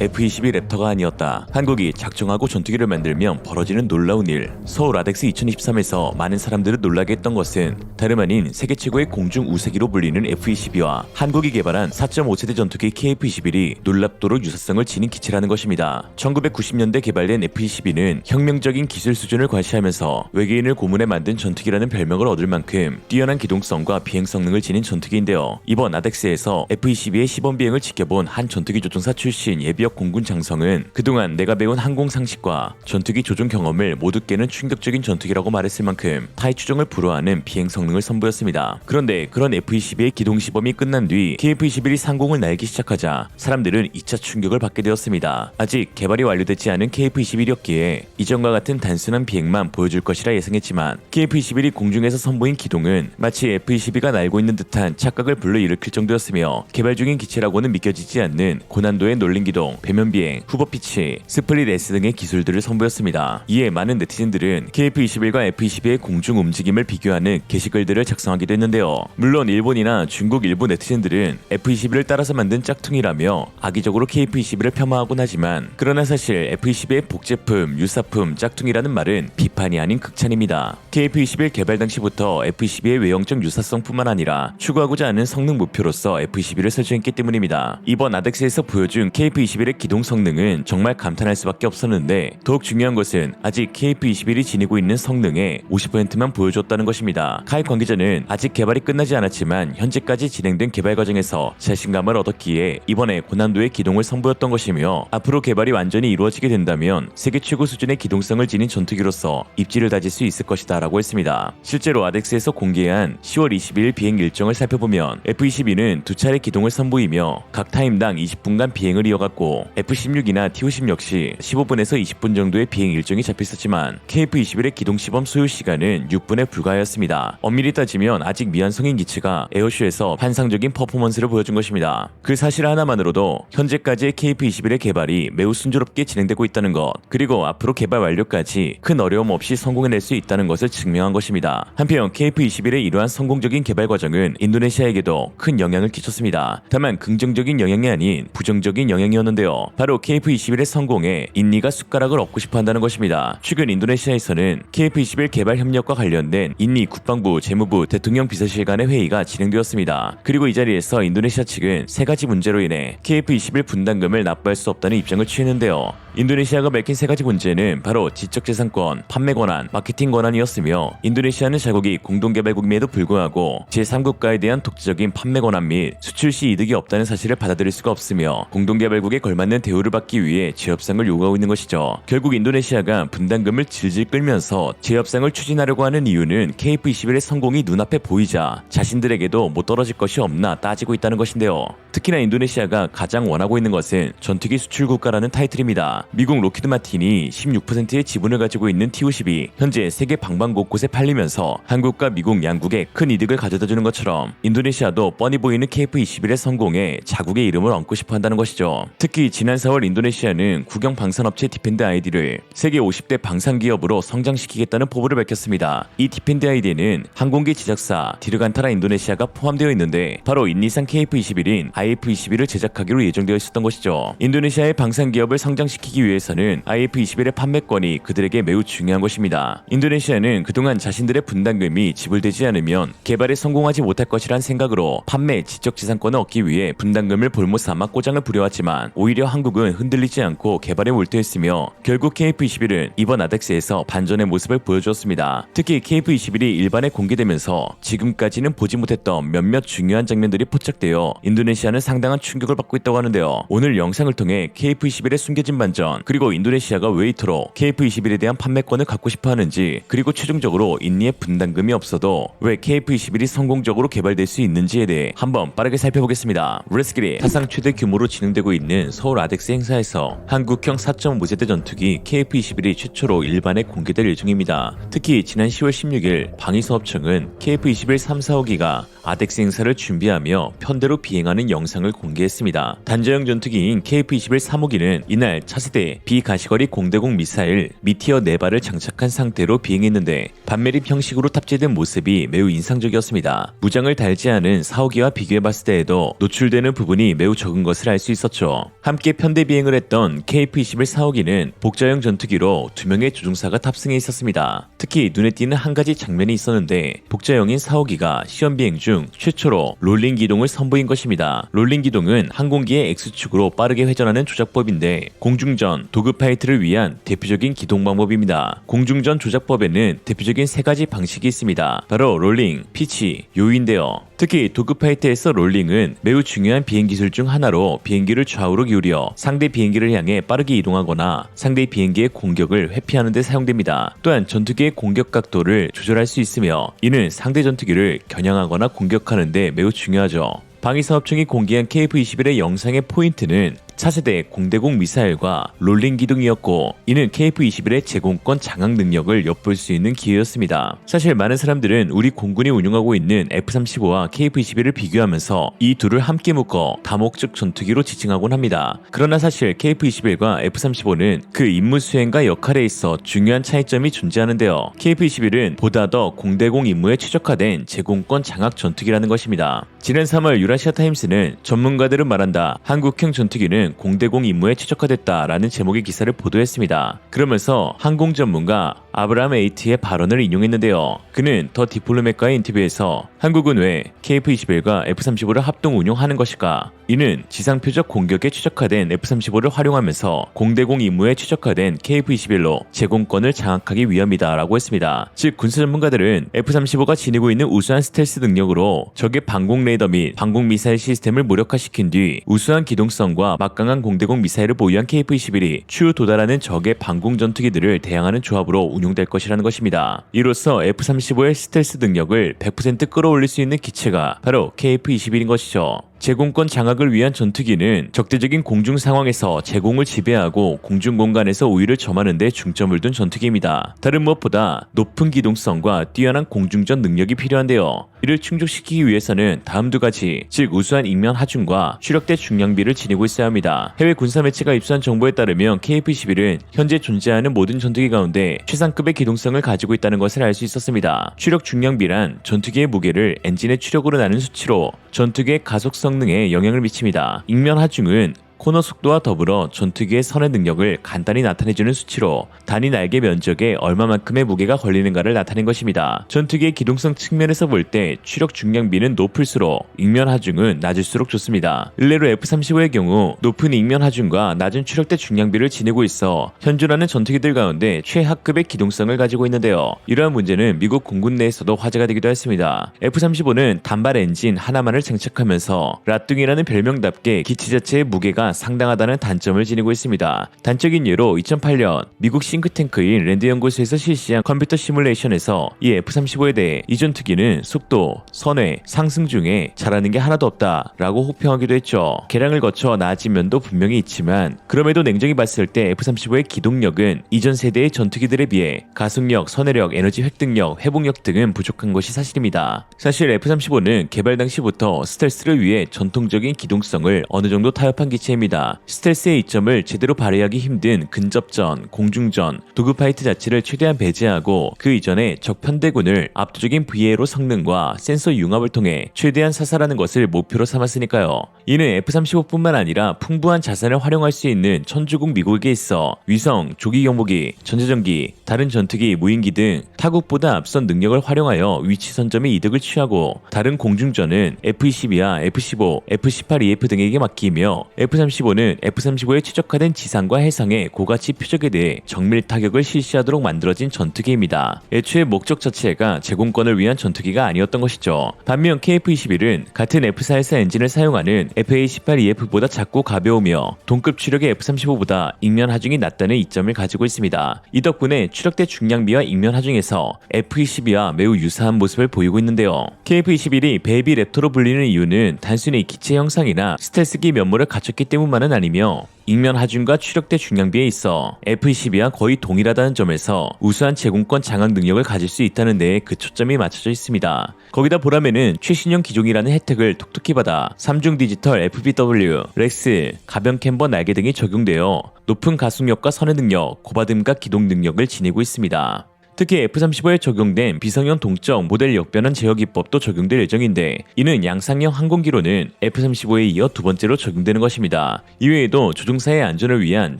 F-22 랩터가 아니었다. 한국이 작정하고 전투기를 만들면 벌어지는 놀라운 일. 서울 아덱스 2023에서 많은 사람들을 놀라게 했던 것은 다름 아닌 세계 최고의 공중 우세기로 불리는 F-22와 한국이 개발한 4.5세대 전투기 KF-21이 놀랍도록 유사성을 지닌 기체라는 것입니다. 1990년대 개발된 F-22는 혁명적인 기술 수준을 과시하면서 외계인을 고문해 만든 전투기라는 별명을 얻을 만큼 뛰어난 기동성과 비행 성능을 지닌 전투기인데요. 이번 아덱스에서 F-22의 시범 비행을 지켜본 한 전투기 조종사 출신 예비역 공군 장성은 그동안 내가 배운 항공 상식과 전투기 조종 경험을 모두 깨는 충격적인 전투기라고 말했을 만큼 타이 추종을 불허하는 비행 성능을 선보였습니다. 그런데 그런 F-22의 기동 시범이 끝난 뒤 KF-21이 상공을 날기 시작하자 사람들은 2차 충격을 받게 되었습니다. 아직 개발이 완료되지 않은 KF-21이었기에 이전과 같은 단순한 비행만 보여줄 것이라 예상했지만 KF-21이 공중에서 선보인 기동은 마치 F-22가 날고 있는 듯한 착각을 불러일으킬 정도였으며 개발 중인 기체라고는 믿겨지지 않는 고난도의 놀림 기동, 배면 비행, 후버 피치, 스플릿 S 등의 기술들을 선보였습니다. 이에 많은 네티즌들은 KF-21과 F-22의 공중 움직임을 비교하는 게시글들을 작성하기도 했는데요. 물론 일본이나 중국 일부 네티즌들은 F-21을 따라서 만든 짝퉁이라며 악의적으로 KF-21을 폄하하곤 하지만 그러나 사실 F-22의 복제품, 유사품, 짝퉁이라는 말은 비판이 아닌 극찬입니다. KF-21 개발 당시부터 F-22의 외형적 유사성뿐만 아니라 추구하고자 하는 성능 목표로서 F-21을 설정했기 때문입니다. 이번 아덱스에서 보여준 KF-21의 기동 성능은 정말 감탄할 수밖에 없었는데 더욱 중요한 것은 아직 KF-21이 지니고 있는 성능의 50%만 보여줬다는 것입니다. 카이 관계자는 아직 개발이 끝나지 않았지만 현재까지 진행된 개발 과정에서 자신감을 얻었기에 이번에 고난도의 기동을 선보였던 것이며 앞으로 개발이 완전히 이루어지게 된다면 세계 최고 수준의 기동성을 지닌 전투기로서 입지를 다질 수 있을 것이다 라고 했습니다. 실제로 아덱스에서 공개한 10월 22일 비행 일정을 살펴보면 F-22는 두 차례 기동을 선보이며 각 타임당 20분간 비행을 이어갔고 F-16이나 T-50 역시 15분에서 20분 정도의 비행 일정이 잡혔었지만 KF-21의 기동 시범 소요 시간은 6분에 불과하였습니다. 엄밀히 따지면 아직 미완성인 기체가 에어쇼에서 환상적인 퍼포먼스를 보여준 것입니다. 그 사실 하나만으로도 현재까지의 KF-21의 개발이 매우 순조롭게 진행되고 있다는 것, 그리고 앞으로 개발 완료까지 큰 어려움 없이 성공해낼 수 있다는 것을 증명한 것입니다. 한편 KF-21의 이러한 성공적인 개발 과정은 인도네시아에게도 큰 영향을 끼쳤습니다. 다만 긍정적인 영향이 아닌 부정적인 영향이었는데요. 바로 KF-21의 성공에 인니가 숟가락을 얹고 싶어 한다는 것입니다. 최근 인도네시아에서는 KF-21 개발 협력과 관련된 인니 국방부, 재무부, 대통령 비서실 간의 회의가 진행되었습니다. 그리고 이 자리에서 인도네시아 측은 세 가지 문제로 인해 KF-21 분담금을 납부할 수 없다는 입장을 취했는데요. 인도네시아가 밝힌 세 가지 문제는 바로 지적재산권, 판매 권한, 마케팅 권한이었으며 인도네시아는 자국이 공동개발국임에도 불구하고 제3국가에 대한 독자적인 판매 권한 및 수출 시 이득이 없다는 사실을 받아들일 수가 없으며 공동개발국에 걸맞는 대우를 받기 위해 재협상을 요구하고 있는 것이죠. 결국 인도네시아가 분담금을 질질 끌면서 재협상을 추진하려고 하는 이유는 KF-21의 성공이 눈앞에 보이자 자신들에게도 못 떨어질 것이 없나 따지고 있다는 것인데요. 특히나 인도네시아가 가장 원하고 있는 것은 전투기 수출 국가라는 타이틀입니다. 미국 로키드 마틴이 16%의 지분을 가지고 있는 T-52이 현재 세계 방방 곳곳에 팔리면서 한국과 미국 양국에 큰 이득을 가져다주는 것처럼 인도네시아도 뻔히 보이는 KF-21의 성공에 자국의 이름을 얹고 싶어 한다는 것이죠. 특히 지난 4월 인도네시아는 국영 방산업체 디펜드 아이디를 세계 50대 방산기업으로 성장시키겠다는 포부를 밝혔습니다. 이 디펜드 아이디에는 항공기 제작사 디르간타라 인도네시아가 포함되어 있는데 바로 인니상 KF-21인 IF-21을 제작하기로 예정되어 있었던 것이죠. 인도네시아의 방산기업을 성장시키기 위해서는 IF-21의 판매권이 그들에게 매우 중요한 것입니다. 인도네시아는 그동안 자신들의 분담금이 지불되지 않으면 개발에 성공하지 못할 것이란 생각으로 판매 지적재산권을 얻기 위해 분담금을 볼못 삼아 꼬장을 부려왔지만 오히려 한국은 흔들리지 않고 개발에 몰두했으며 결국 KF-21은 이번 아덱스에서 반전의 모습을 보여주었습니다. 특히 KF-21이 일반에 공개되면서 지금까지는 보지 못했던 몇몇 중요한 장면들이 포착되어 인도네시아는 상당한 충격을 받고 있다고 하는데요. 오늘 영상을 통해 KF-21의 숨겨진 반전, 그리고 인도네시아가 왜 이토록 KF-21에 대한 판매권을 갖고 싶어 하는지, 그리고 최종적으로 인니의 분담금이 없어도 왜 KF-21이 성공적으로 개발될 수 있는지에 대해 한번 빠르게 살펴보겠습니다. Let's get it! 사상 최대 규모로 진행되고 있는 서울 아덱스 행사에서 한국형 4.5세대 전투기 KF-21이 최초로 일반에 공개될 예정입니다. 특히 지난 10월 16일 방위사업청은 KF-21 3, 4호기가 아덱스 행사를 준비하며 편대로 비행하는 영상을 공개했습니다. 단자형 전투기인 KF-21 3호기는 이날 차세대 비가시거리 공대공 미사일 미티어 4발을 장착한 상태로 비행했는데 반매립 형식으로 탑재된 모습이 매우 인상적이었습니다. 무장을 달지 않은 4호기와 비교해봤을 때에도 노출되는 부분이 매우 적은 것을 알 수 있었죠. 함께 편대 비행을 했던 KF-21 4호기는 복자형 전투기로 2명의 조종사가 탑승해 있었습니다. 특히 눈에 띄는 한 가지 장면이 있었는데 복자형인 4호기가 시험 비행 중 최초로 롤링 기동을 선보인 것입니다. 롤링 기동은 항공기의 X축으로 빠르게 회전하는 조작법인데 공중전, 도그파이트를 위한 대표적인 기동 방법입니다. 공중전 조작법에는 대표적인 3가지 방식이 있습니다. 바로 롤링, 피치, 요인데요. 특히 도그파이트에서 롤링은 매우 중요한 비행 기술 중 하나로 비행기를 좌우로 기울여 상대 비행기를 향해 빠르게 이동하거나 상대 비행기의 공격을 회피하는 데 사용됩니다. 또한 전투기의 공격 각도를 조절할 수 있으며 이는 상대 전투기를 겨냥하거나 공격하는 데 매우 중요하죠. 방위사업청이 공개한 KF-21의 영상의 포인트는 차세대 공대공 미사일과 롤링 기둥이었고 이는 KF-21의 제공권 장악 능력을 엿볼 수 있는 기회였습니다. 사실 많은 사람들은 우리 공군이 운용하고 있는 F-35와 KF-21을 비교하면서 이 둘을 함께 묶어 다목적 전투기로 지칭하곤 합니다. 그러나 사실 KF-21과 F-35는 그 임무 수행과 역할에 있어 중요한 차이점이 존재하는데요. KF-21은 보다 더 공대공 임무에 최적화된 제공권 장악 전투기라는 것입니다. 지난 3월 유라시아 타임스는 전문가들은 말한다. 한국형 전투기는 공대공 임무에 최적화됐다라는 제목의 기사를 보도했습니다. 그러면서 항공 전문가 아브라함 에이트의 발언을 인용했는데요. 그는 더 디플로맷과의 인터뷰에서 한국은 왜 KF-21과 F-35를 합동 운용하는 것일까? 이는 지상표적 공격에 최적화된 F-35를 활용하면서 공대공 임무에 최적화된 KF-21로 제공권을 장악하기 위함이다 라고 했습니다. 즉 군사 전문가들은 F-35가 지니고 있는 우수한 스텔스 능력으로 적의 방공 레이더 및 방공 미사일 시스템을 무력화시킨 뒤 우수한 기동성과 막강한 공대공 미사일을 보유한 KF-21이 추후 도달하는 적의 방공 전투기들을 대항하는 조합으로 운용될 것이라는 것입니다. 이로써 F-35의 스텔스 능력을 100% 끌어올릴 수 있는 기체가 바로 KF-21인 것이죠. 제공권 장악을 위한 전투기는 적대적인 공중 상황에서 제공을 지배하고 공중 공간에서 우위를 점하는 데 중점을 둔 전투기입니다. 다른 무엇보다 높은 기동성과 뛰어난 공중전 능력이 필요한데요. 이를 충족시키기 위해서는 다음 2가지, 즉 우수한 인면 하중과 추력대 중량비를 지니고 있어야 합니다. 해외 군사 매체가 입수한 정보에 따르면 KF-21은 현재 존재하는 모든 전투기 가운데 최상급의 기동성을 가지고 있다는 것을 알 수 있었습니다. 추력 중량비란 전투기의 무게를 엔진의 추력으로 나눈 수치로 전투기의 가속 성능에 영향을 미칩니다. 인면 하중은 코너 속도와 더불어 전투기의 선의 능력을 간단히 나타내주는 수치로 단위 날개 면적에 얼마만큼의 무게가 걸리는가를 나타낸 것입니다. 전투기의 기동성 측면에서 볼 때 추력 중량비는 높을수록 ing면 하중은 낮을수록 좋습니다. 일례로 F-35의 경우 높은 ing면 하중과 낮은 추력대 중량비를 지니고 있어 현존하는 전투기들 가운데 최하급의 기동성을 가지고 있는데요. 이러한 문제는 미국 공군 내에서도 화제가 되기도 했습니다. F-35는 단발 엔진 하나만을 장착하면서 라뚱이라는 별명답게 기체 자체의 무게가 상당하다는 단점을 지니고 있습니다. 단적인 예로 2008년 미국 싱크탱크인 랜드 연구소에서 실시한 컴퓨터 시뮬레이션에서 이 F-35에 대해 이 전투기는 속도, 선회, 상승 중에 잘하는 게 하나도 없다 라고 혹평하기도 했죠. 개량을 거쳐 나아진 면도 분명히 있지만 그럼에도 냉정히 봤을 때 F-35의 기동력은 이전 세대의 전투기들에 비해 가속력, 선회력, 에너지 획득력, 회복력 등은 부족한 것이 사실입니다. 사실 F-35는 개발 당시부터 스텔스를 위해 전통적인 기동성을 어느 정도 타협한 기체입니다. 스텔스의 이점을 제대로 발휘하기 힘든 근접전, 공중전, 도그파이트 자체를 최대한 배제하고 그 이전에 적 편대군을 압도적인 VA로 성능과 센서 융합을 통해 최대한 사살하는 것을 목표로 삼았으니까요. 이는 F-35뿐만 아니라 풍부한 자산을 활용할 수 있는 천주국 미국에 있어 위성, 조기 경보기, 전자전기, 다른 전투기, 무인기 등 타국보다 앞선 능력을 활용하여 위치 선점의 이득을 취하고 다른 공중전은 F-22와 F-15, F-18EF 등에게 맡기며 F-35는 F-35에 최적화된 지상과 해상의 고가치 표적에 대해 정밀 타격을 실시하도록 만들어진 전투기입니다. 애초에 목적 자체가 제공권을 위한 전투기가 아니었던 것이죠. 반면 KF-21은 같은 F-414 엔진을 사용하는 FA-18EF보다 작고 가벼우며 동급 추력의 F-35보다 ing면 하중이 낮다는 이점을 가지고 있습니다. 이 덕분에 추력대 중량비와 ing면 하중에서 F-22와 매우 유사한 모습을 보이고 있는데요. KF-21이 베이비 랩터로 불리는 이유는 단순히 기체 형상이나 스텔스기 면모를 갖췄기 때문만은 아니며 ing면 하중과 추력대 중량비에 있어 F-22와 거의 동일하다는 점에서 우수한 제공권 장악 능력을 가질 수 있다는 데에 그 초점이 맞춰져 있습니다. 거기다 보라매는 최신형 기종이라는 혜택을 톡톡히 받아 3중 디지털 FPW, 렉스, 가변 캠버 날개 등이 적용되어 높은 가속력과 선회 능력, 고받음과 기동 능력을 지니고 있습니다. 특히 F-35에 적용된 비성형 동적 모델 역변환 제어 기법도 적용될 예정인데 이는 양상형 항공기로는 F-35에 이어 두 번째로 적용되는 것입니다. 이외에도 조종사의 안전을 위한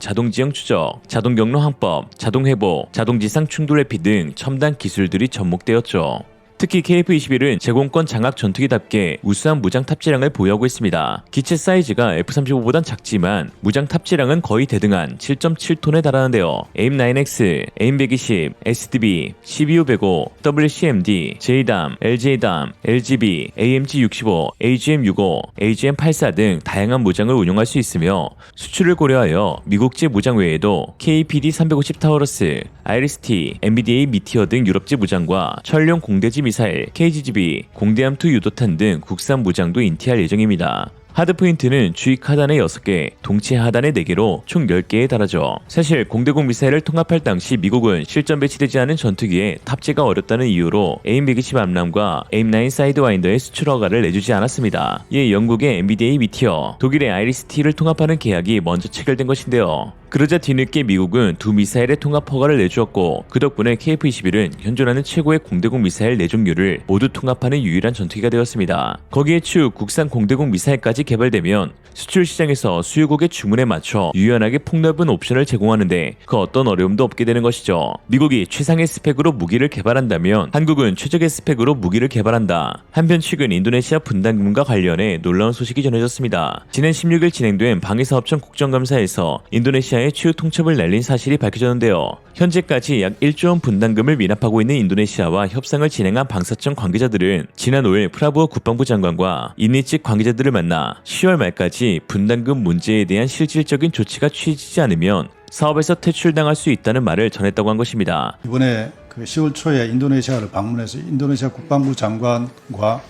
자동지형 추적, 자동경로 항법, 자동회복, 자동지상 충돌 회피 등 첨단 기술들이 접목되었죠. 특히 KF-21은 제공권 장악 전투기답게 우수한 무장 탑재량을 보유하고 있습니다. 기체 사이즈가 F-35보단 작지만 무장 탑재량은 거의 대등한 7.7톤에 달하는데요. AIM-9X, AIM-120, SDB, CBU-105, WCMD, JDAM, LJDAM, LGB, AMG-65, AGM-65, AGM-84 등 다양한 무장을 운용할 수 있으며 수출을 고려하여 미국제 무장 외에도 KPD-350 타우러스, IRIS-T, MBDA 미티어 등 유럽제 무장과 천룡 공대지 미사일, KGB, 공대함2 유도탄 등 국산 무장도 인티할 예정입니다. 하드포인트는 주익 하단에 6개, 동체 하단에 4개로 총 10개에 달하죠. 사실 공대공 미사일을 통합할 당시 미국은 실전 배치되지 않은 전투기에 탑재가 어렵다는 이유로 AIM-120 암람과 AIM-9 사이드와인더의 수출 허가를 내주지 않았습니다. 이에 영국의 MBDA 미티어, 독일의 IRIS-T를 통합하는 계약이 먼저 체결된 것인데요. 그러자 뒤늦게 미국은 두 미사일의 통합 허가를 내주었고 그 덕분에 KF-21은 현존하는 최고의 공대공 미사일 4종류를 모두 통합하는 유일한 전투기가 되었습니다. 거기에 추후 국산 공대공 미사일까지 개발되면 수출 시장에서 수요국의 주문에 맞춰 유연하게 폭넓은 옵션을 제공하는데 그 어떤 어려움도 없게 되는 것이죠. 미국이 최상의 스펙으로 무기를 개발한다면 한국은 최적의 스펙으로 무기를 개발한다. 한편 최근 인도네시아 분담금과 관련해 놀라운 소식이 전해졌습니다. 지난 16일 진행된 방위사업청 국정감사에서 인도네시아의 최후 통첩을 날린 사실이 밝혀졌는데요. 현재까지 약 1조 원 분담금을 미납하고 있는 인도네시아와 협상을 진행한 방사청 관계자들은 지난 5일 프라부어 국방부 장관과 인니 측 관계자들을 만나 10월 말까지 분담금 문제에 대한 실질적인 조치가 취해지지 않으면 사업에서 퇴출당할 수 있다는 말을 전했다고 한 것입니다. 이번에 10월 초에 인도네시아를 방문해서 인도네시아 국방부 장관과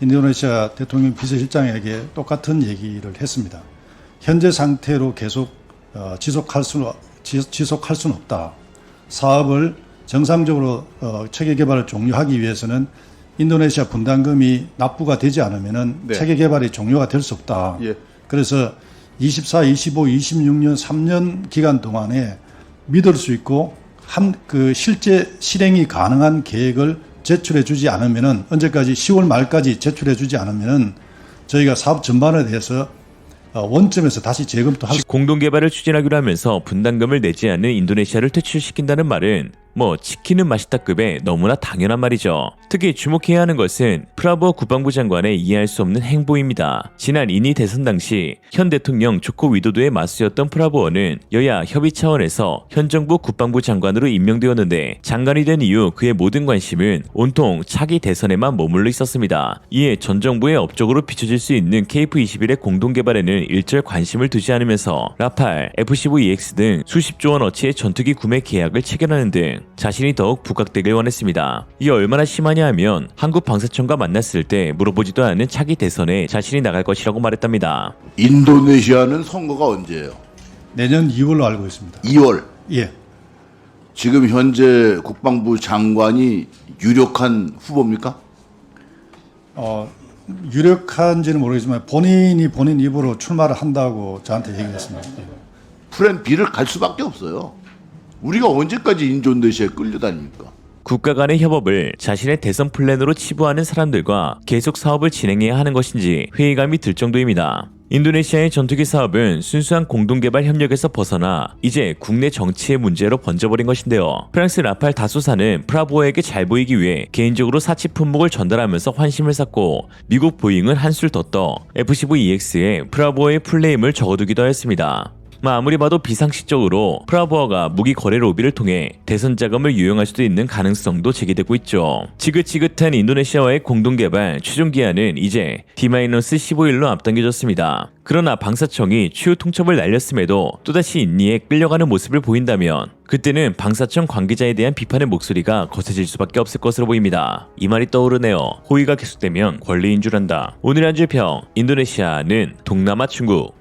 인도네시아 대통령 비서실장에게 똑같은 얘기를 했습니다. 현재 상태로 계속 지속할 수는 없다. 사업을 정상적으로 체계 개발을 종료하기 위해서는 인도네시아 분담금이 납부가 되지 않으면은 체계 개발이 종료가 될 수 없다. 예. 그래서 24, 25, 26년 3년 기간 동안에 믿을 수 있고 실제 실행이 가능한 계획을 제출해 주지 않으면은 언제까지 10월 말까지 제출해 주지 않으면은 저희가 사업 전반에 대해서 원점에서 다시 재검토할 공동 개발을 추진하기로 하면서 분담금을 내지 않는 인도네시아를 퇴출시킨다는 말은 치킨은 맛있다급의 너무나 당연한 말이죠. 특히 주목해야 하는 것은 프라부어 국방부 장관의 이해할 수 없는 행보입니다. 지난 인니 대선 당시 현 대통령 조코 위도도에 맞서였던 프라부어는 여야 협의 차원에서 현 정부 국방부 장관으로 임명되었는데 장관이 된 이후 그의 모든 관심은 온통 차기 대선에만 머물러 있었습니다. 이에 전 정부의 업적으로 비춰질 수 있는 KF-21의 공동 개발에는 일절 관심을 두지 않으면서 라팔, F-15EX 등 수십조 원어치의 전투기 구매 계약을 체결하는 등 자신이 더욱 부각되길 원했습니다. 이게 얼마나 심하냐 하면 한국 방사청과 만났을 때 물어보지도 않은 차기 대선에 자신이 나갈 것이라고 말했답니다. 인도네시아는 선거가 언제예요? 내년 2월로 알고 있습니다. 2월? 예. 지금 현재 국방부 장관이 유력한 후보입니까? 유력한지는 모르겠지만 본인이 본인 입으로 출마를 한다고 저한테 얘기했습니다. 플랜 B를 갈 수밖에 없어요. 우리가 언제까지 인도네시아에 끌려다닙니까? 국가 간의 협업을 자신의 대선 플랜으로 치부하는 사람들과 계속 사업을 진행해야 하는 것인지 회의감이 들 정도입니다. 인도네시아의 전투기 사업은 순수한 공동개발 협력에서 벗어나 이제 국내 정치의 문제로 번져버린 것인데요. 프랑스 라팔 다소사는 프라부어에게 잘 보이기 위해 개인적으로 사치 품목을 전달하면서 환심을 샀고 미국 보잉은 한술 더 떠 F-15EX에 프라부어의 플레임을 적어두기도 하였습니다. 아무리 봐도 비상식적으로 프라부어가 무기 거래 로비를 통해 대선 자금을 유용할 수도 있는 가능성도 제기되고 있죠. 지긋지긋한 인도네시아와의 공동개발 최종 기한은 이제 D-15일로 앞당겨졌습니다. 그러나 방사청이 추후 통첩을 날렸음에도 또다시 인니에 끌려가는 모습을 보인다면 그때는 방사청 관계자에 대한 비판의 목소리가 거세질 수밖에 없을 것으로 보입니다. 이 말이 떠오르네요. 호의가 계속되면 권리인 줄 안다. 오늘의 한 줄 평, 인도네시아는 동남아 중국.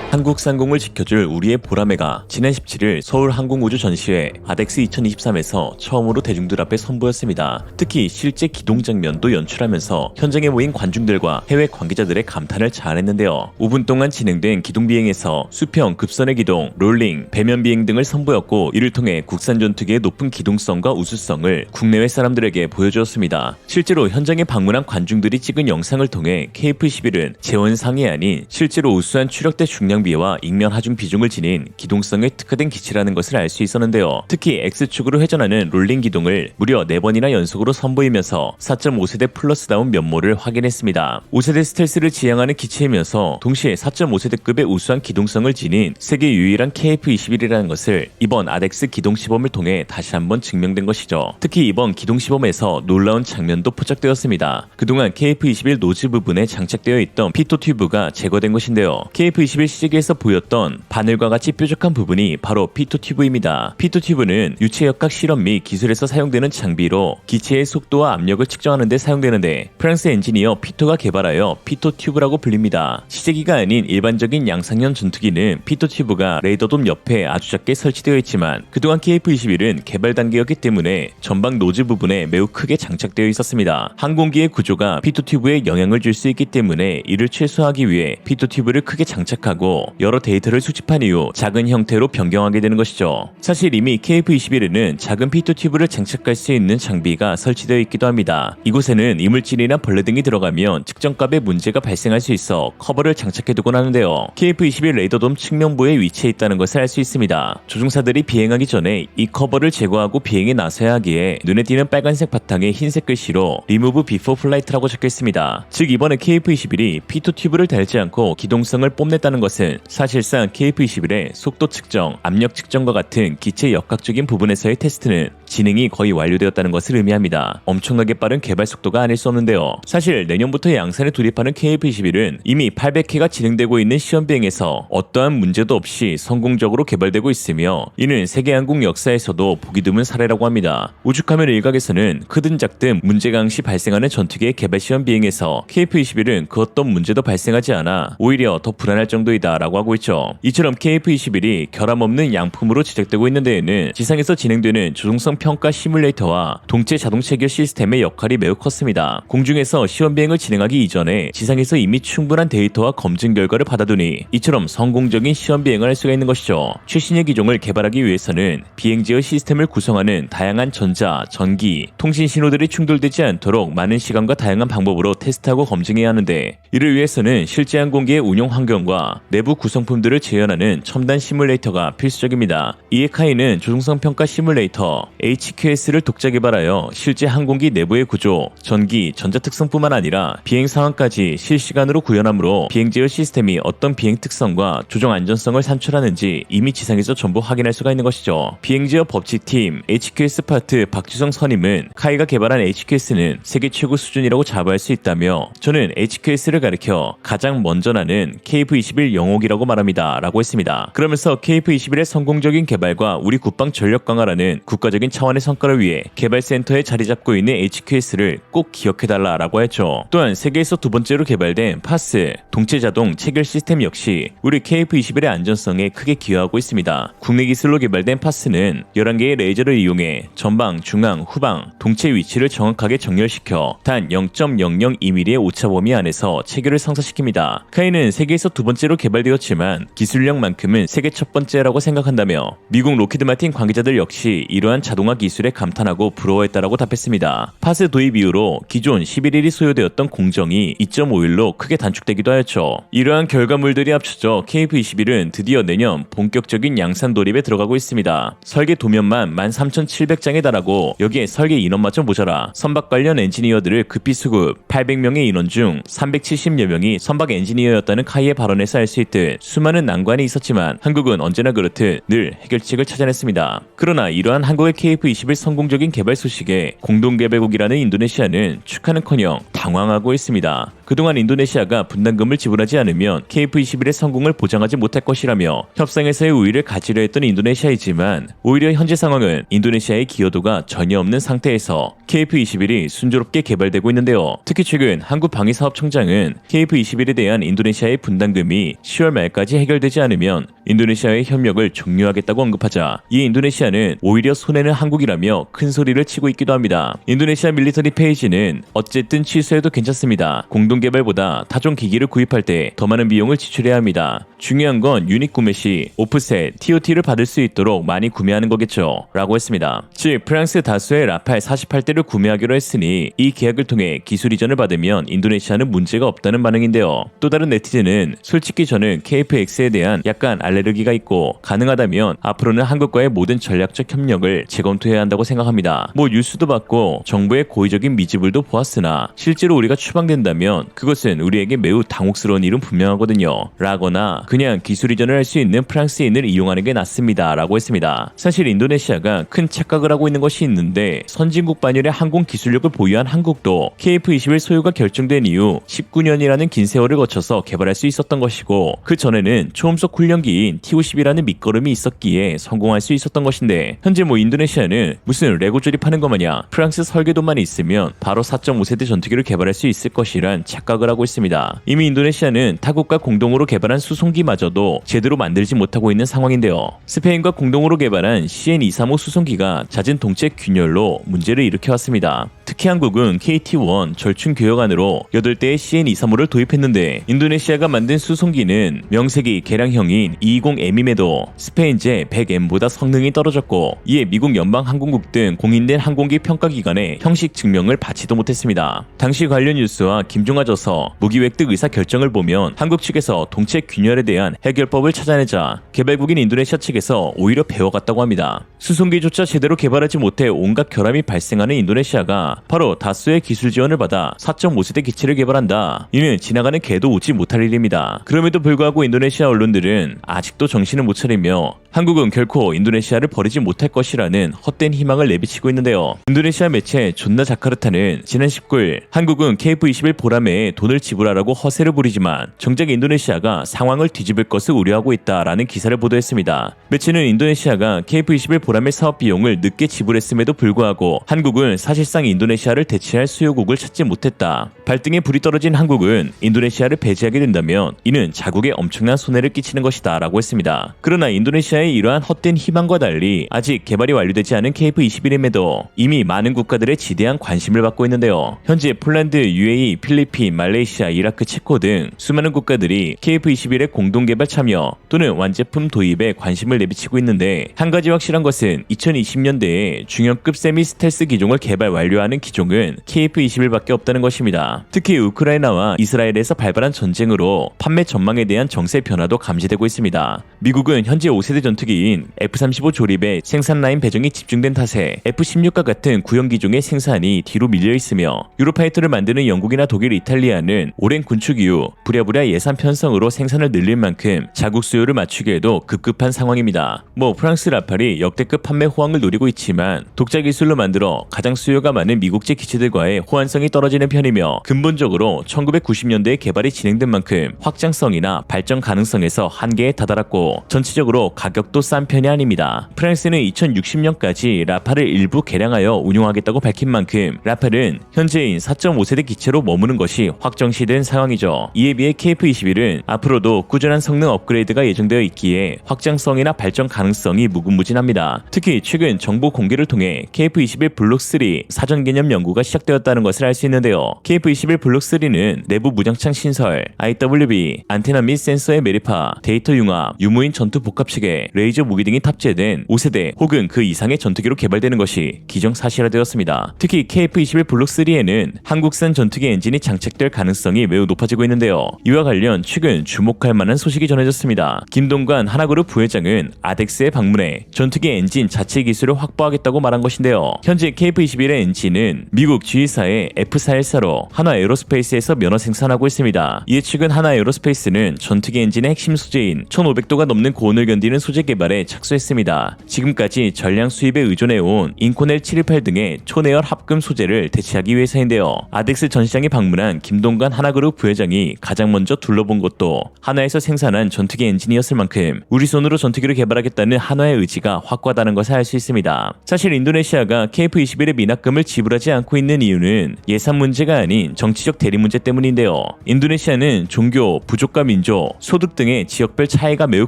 한국 상공을 지켜줄 우리의 보라매가 지난 17일 서울 항공우주 전시회 아덱스 2023에서 처음으로 대중들 앞에 선보였습니다. 특히 실제 기동 장면도 연출하면서 현장에 모인 관중들과 해외 관계자들의 감탄을 자아냈는데요. 5분 동안 진행된 기동 비행에서 수평, 급선의 기동, 롤링, 배면 비행 등을 선보였고, 이를 통해 국산 전투기의 높은 기동성과 우수성을 국내외 사람들에게 보여주었습니다. 실제로 현장에 방문한 관중들이 찍은 영상을 통해 KF-11은 재원상이 아닌 실제로 우수한 추력대 중량 비와 ing면 하중 비중을 지닌 기동성에 특화된 기체라는 것을 알 수 있었는데요. 특히 X축으로 회전하는 롤링 기동을 무려 4번이나 연속으로 선보이면서 4.5세대 플러스다운 면모를 확인했습니다. 5세대 스텔스를 지향하는 기체이면서 동시에 4.5세대급의 우수한 기동성을 지닌 세계 유일한 KF-21이라는 것을 이번 아덱스 기동 시범을 통해 다시 한번 증명된 것이죠. 특히 이번 기동 시범에서 놀라운 장면도 포착되었습니다. 그동안 KF-21 노즈 부분에 장착되어 있던 피토 튜브가 제거된 것인데요. KF-21 시제기에서 보였던 바늘과 같이 뾰족한 부분이 바로 피토 튜브입니다. 피토 튜브는 유체 역학 실험 및 기술에서 사용되는 장비로 기체의 속도와 압력을 측정하는 데 사용되는데, 프랑스 엔지니어 피토가 개발하여 피토 튜브라고 불립니다. 시제기가 아닌 일반적인 양상형 전투기는 피토 튜브가 레이더돔 옆에 아주 작게 설치되어 있지만, 그동안 KF-21은 개발 단계였기 때문에 전방 노즈 부분에 매우 크게 장착되어 있었습니다. 항공기의 구조가 피토 튜브에 영향을 줄 수 있기 때문에 이를 최소화하기 위해 피토 튜브를 크게 장착하고 여러 데이터를 수집한 이후 작은 형태로 변경하게 되는 것이죠. 사실 이미 KF-21에는 작은 피토 튜브를 장착할 수 있는 장비가 설치되어 있기도 합니다. 이곳에는 이물질이나 벌레 등이 들어가면 측정값에 문제가 발생할 수 있어 커버를 장착해두곤 하는데요. KF-21 레이더돔 측면부에 위치해 있다는 것을 알 수 있습니다. 조종사들이 비행하기 전에 이 커버를 제거하고 비행에 나서야 하기에 눈에 띄는 빨간색 바탕에 흰색 글씨로 Remove Before Flight라고 적혀있습니다. 즉 이번에 KF-21이 피토 튜브를 달지 않고 기동성을 뽐냈다는 것은 사실상 KF-21의 속도 측정, 압력 측정과 같은 기체 역학적인 부분에서의 테스트는 진행이 거의 완료되었다는 것을 의미합니다. 엄청나게 빠른 개발 속도가 아닐 수 없는데요. 사실 내년부터 양산에 돌입하는 KF-21은 이미 800회가 진행되고 있는 시험비행에서 어떠한 문제도 없이 성공적으로 개발되고 있으며, 이는 세계항공 역사에서도 보기 드문 사례라고 합니다. 우주카메라 일각에서는 크든 작든 문제가 항시 발생하는 전투기의 개발 시험비행에서 KF-21은 그 어떤 문제도 발생하지 않아 오히려 더 불안할 정도이다 라고 하고 있죠. 이처럼 KF-21이 결함 없는 양품으로 제작되고 있는 데에는 지상에서 진행되는 조종성 평가 시뮬레이터와 동체 자동 체결 시스템의 역할이 매우 컸습니다. 공중에서 시험비행을 진행하기 이전에 지상에서 이미 충분한 데이터와 검증 결과를 받아두니 이처럼 성공적인 시험비행을 할 수가 있는 것이죠. 최신의 기종을 개발하기 위해서는 비행지의 시스템을 구성하는 다양한 전자, 전기, 통신 신호들이 충돌되지 않도록 많은 시간과 다양한 방법으로 테스트하고 검증해야 하는데, 이를 위해서는 실제 항공기의 운용 환경과 내부 구성품들을 재현하는 첨단 시뮬레이터가 필수적입니다. 이에 카이는 조종성 평가 시뮬레이터 HQS를 독자 개발하여 실제 항공기 내부의 구조, 전기, 전자 특성뿐만 아니라 비행 상황까지 실시간으로 구현하므로 비행제어 시스템이 어떤 비행 특성과 조종 안전성을 산출하는지 이미 지상에서 전부 확인할 수가 있는 것이죠. 비행제어 법칙팀 HQS 파트 박주성 선임은 카이가 개발한 HQS는 세계 최고 수준이라고 자부할 수 있다며, 저는 HQS를 가리켜 가장 먼저 나는 KF-21 영옥이라고 말합니다 라고 했습니다. 그러면서 KF-21의 성공적인 개발과 우리 국방 전력 강화라는 국가적인 차원의 성과를 위해 개발센터에 자리 잡고 있는 HQS를 꼭 기억해달라 라고 했죠. 또한 세계에서 두 번째로 개발된 파스 동체 자동 체결 시스템 역시 우리 KF-21의 안전성에 크게 기여하고 있습니다. 국내 기술로 개발된 파스는 11개의 레이저를 이용해 전방, 중앙, 후방, 동체 위치를 정확하게 정렬시켜 단 0.002mm의 오차 범위 안에서 체결을 성사시킵니다. 카이는 세계에서 두 번째로 개발되었지만 기술력만큼은 세계 첫 번째라고 생각한다며, 미국 로키드 마틴 관계자들 역시 이러한 자동화 기술에 감탄하고 부러워했다라고 답했습니다. 파스 도입 이후로 기존 11일이 소요되었던 공정이 2.5일로 크게 단축되기도 하였죠. 이러한 결과물들이 합쳐져 KF-21은 드디어 내년 본격적인 양산 돌입에 들어가고 있습니다. 설계 도면만 13,700장에 달하고 여기에 설계 인원마저 모자라 선박 관련 엔지니어들을 급히 수급, 800명의 인원 중 370여 명이 선박 엔지니어였다는 카이의 발언에서 알 수 있듯 수많은 난관이 있었지만 한국은 언제나 그렇듯 늘 해결책을 찾아냈습니다. 그러나 이러한 한국의 KF-21 성공적인 개발 소식에 공동개발국이라는 인도네시아는 축하는커녕 당황하고 있습니다. 그동안 인도네시아가 분담금을 지불하지 않으면 KF-21의 성공을 보장하지 못할 것이라며 협상에서의 우위를 가지려 했던 인도네시아이지만 오히려 현재 상황은 인도네시아의 기여도가 전혀 없는 상태에서 KF-21이 순조롭게 개발되고 있는데요. 특히 최근 한국방위사업청장은 KF-21에 대한 인도네시아의 분담금이 10월 말까지 해결되지 않으면 인도네시아의 협력을 종료하겠다고 언급하자 이에 인도네시아는 오히려 손해는 한국이라며 큰 소리를 치고 있기도 합니다. 인도네시아 밀리터리 페이지는 어쨌든 취소해도 괜찮습니다. 공동개발보다 타종 기기를 구입할 때 더 많은 비용을 지출해야 합니다. 중요한 건 유닛 구매 시 오프셋, TOT를 받을 수 있도록 많이 구매하는 거겠죠 라고 했습니다. 즉 프랑스 다수의 라팔 48대를 구매하기로 했으니 이 계약을 통해 기술 이전을 받으면 인도네시아는 문제가 없다는 반응인데요. 또 다른 네티즌은 솔직히 저는 KF-X에 대한 약간 알레르기가 있고 가능하다면 앞으로는 한국과의 모든 전략적 협력을 재검토해야 한다고 생각합니다. 뭐 뉴스도 봤고 정부의 고의적인 미지불도 보았으나 실제로 우리가 추방된다면 그것은 우리에게 매우 당혹스러운 일은 분명하거든요 라거나 그냥 기술 이전을 할 수 있는 프랑스인을 이용하는 게 낫습니다 라고 했습니다. 사실 인도네시아가 큰 착각을 하고 있는 것이 있는데 선진국 반열의 항공 기술력을 보유한 한국도 KF-21 소유가 결정된 이후 19년이라는 긴 세월을 거쳐서 개발할 수 있었던 것이고 그 전에는 초음속 훈련기인 TO-10이라는 밑거름이 있었기에 성공할 수 있었던 것인데 현재 인도네시아는 무슨 레고 조립하는 것 마냥 프랑스 설계도만 있으면 바로 4.5세대 전투기를 개발할 수 있을 것이란 착각을 하고 있습니다. 이미 인도네시아는 타국과 공동으로 개발한 수송기마저도 제대로 만들지 못하고 있는 상황인데요. 스페인과 공동으로 개발한 CN-235 수송기가 잦은 동체 균열로 문제를 일으켜왔습니다. 특히 한국은 KT-1 절충 교역안으로 8대의 CN-235를 도입했는데 인도네시아가 만든 수송기는 명색이 개량형인 220M임에도 스페인제 100M보다 성능이 떨어졌고 이에 미국 연방항공국 등 공인된 항공기 평가기관에 형식 증명을 받지도 못했습니다. 당시 관련 뉴스와 김종하 저서 무기 획득 의사 결정을 보면 한국 측에서 동체 균열에 대한 해결법을 찾아내자 개발국인 인도네시아 측에서 오히려 배워갔다고 합니다. 수송기조차 제대로 개발하지 못해 온갖 결함이 발생하는 인도네시아가 바로 다수의 기술 지원을 받아 4.5세대 기체를 개발한다. 이는 지나가는 개도 웃지 못할 일입니다. 그럼에도 불구하고 인도네시아 언론들은 아직도 정신을 못 차리며 한국은 결코 인도네시아를 버리지 못할 것이라는 헛된 희망을 내비치고 있는데요. 인도네시아 매체 존나 자카르타는 지난 19일 한국은 KF-21 보람에 돈을 지불하라고 허세를 부리지만 정작 인도네시아가 상황을 뒤집을 것을 우려하고 있다라는 기사를 보도했습니다. 매체는 인도네시아가 KF-21 보람의 사업 비용을 늦게 지불했음에도 불구하고 한국은 사실상 인도네시아를 대체할 수요국을 찾지 못했다. 발등에 불이 떨어진 한국은 인도네시아를 배제하게 된다면 이는 자국에 엄청난 손해를 끼치는 것이다 라고 했습니다. 그러나 인도네시아의 이러한 헛된 희망과 달리 아직 개발이 완료되지 않은 KF-21임에도 이미 많은 국가들의 지대한 관심을 받고 있는데요. 현재 폴란드, UAE, 필리핀, 말레이시아, 이라크, 체코 등 수많은 국가들이 KF-21의 공동개발 참여 또는 완제품 도입에 관심을 내비치고 있는데 한 가지 확실한 것은 2020년대에 중형급 세미 스텔스 기종을 개발 완료하는 기종은 KF-21밖에 없다는 것입니다. 특히 우크라이나와 이스라엘에서 발발한 전쟁으로 판매 전망에 대한 정세 변화도 감지되고 있습니다. 미국은 현재 5세대 전투기인 F-35 조립에 생산 라인 배정이 집중된 탓에 F-16과 같은 구형 기종의 생산이 뒤로 밀려 있으며 유로파이터를 만드는 영국이나 독일, 이탈리아는 오랜 군축 이후 부랴부랴 예산 편성으로 생산을 늘릴 만큼 자국 수요를 맞추기에도 급급한 상황입니다. 프랑스 라팔이 역대급 판매 호황을 노리고 있지만 독자 기술로 만들어 가장 수요가 많은 미국제 기체들과의 호환성이 떨어지는 편이며 근본적으로 1990년대에 개발이 진행된 만큼 확장성이나 발전 가능성에서 한계에 다다랐고 전체적으로 가격도 싼 편이 아닙니다. 프랑스는 2060년까지 라팔을 일부 개량하여 운용하겠다고 밝힌 만큼 라팔은 현재인 4.5세대 기체로 머무는 것이 확정시된 상황이죠. 이에 비해 KF-21은 앞으로도 꾸준한 성능 업그레이드가 예정되어 있기에 확장성이나 발전 가능성이 무궁무진합니다. 특히 최근 정보 공개를 통해 KF-21 블록3 사전 개념 연구가 시작되었다는 것을 알 수 있는데요. KF-21 블록3는 내부 무장창 신설, IWB, 안테나 및 센서의 매립화, 데이터 융합, 유무인 전투 복합체계, 레이저 무기 등이 탑재된 5세대 혹은 그 이상의 전투기로 개발되는 것이 기정사실화되었습니다. 특히 KF-21 블록3에는 한국산 전투기 엔진이 장착될 가능성이 매우 높아지고 있는데요. 이와 관련 최근 주목할 만한 소식이 전해졌습니다. 김동관 하나그룹 부회장은 아덱스에 방문해 전투기 엔진 자체 기술을 확보하겠다고 말한 것인데요. 현재 KF-21의 엔진은 미국 G4의 F414로 한화 에어로스페이스에서 면허 생산하고 있습니다. 이에 최근 한화 에어로스페이스는 전투기 엔진의 핵심 소재인 1500도가 넘는 고온을 견디는 소재 개발에 착수했습니다. 지금까지 전량 수입에 의존해온 인코넬 718 등의 초내열 합금 소재를 대체하기 위해서인데요. 아덱스 전시장에 방문한 김동관 하나그룹 부회장이 가장 먼저 둘러본 것도 한화에서 생산한 전투기 엔진이었을 만큼 우리 손으로 전투기를 개발하겠다는 한화의 의지가 확고하다는 것을 알 수 있습니다. 사실 인도네시아가 KF-21의 미납금을 지불하지 않고 있는 이유는 예산 문제가 아닌 정치적 대립 문제 때문인데요. 인도네시아는 종교, 부족과 민족, 소득 등의 지역별 차이가 매우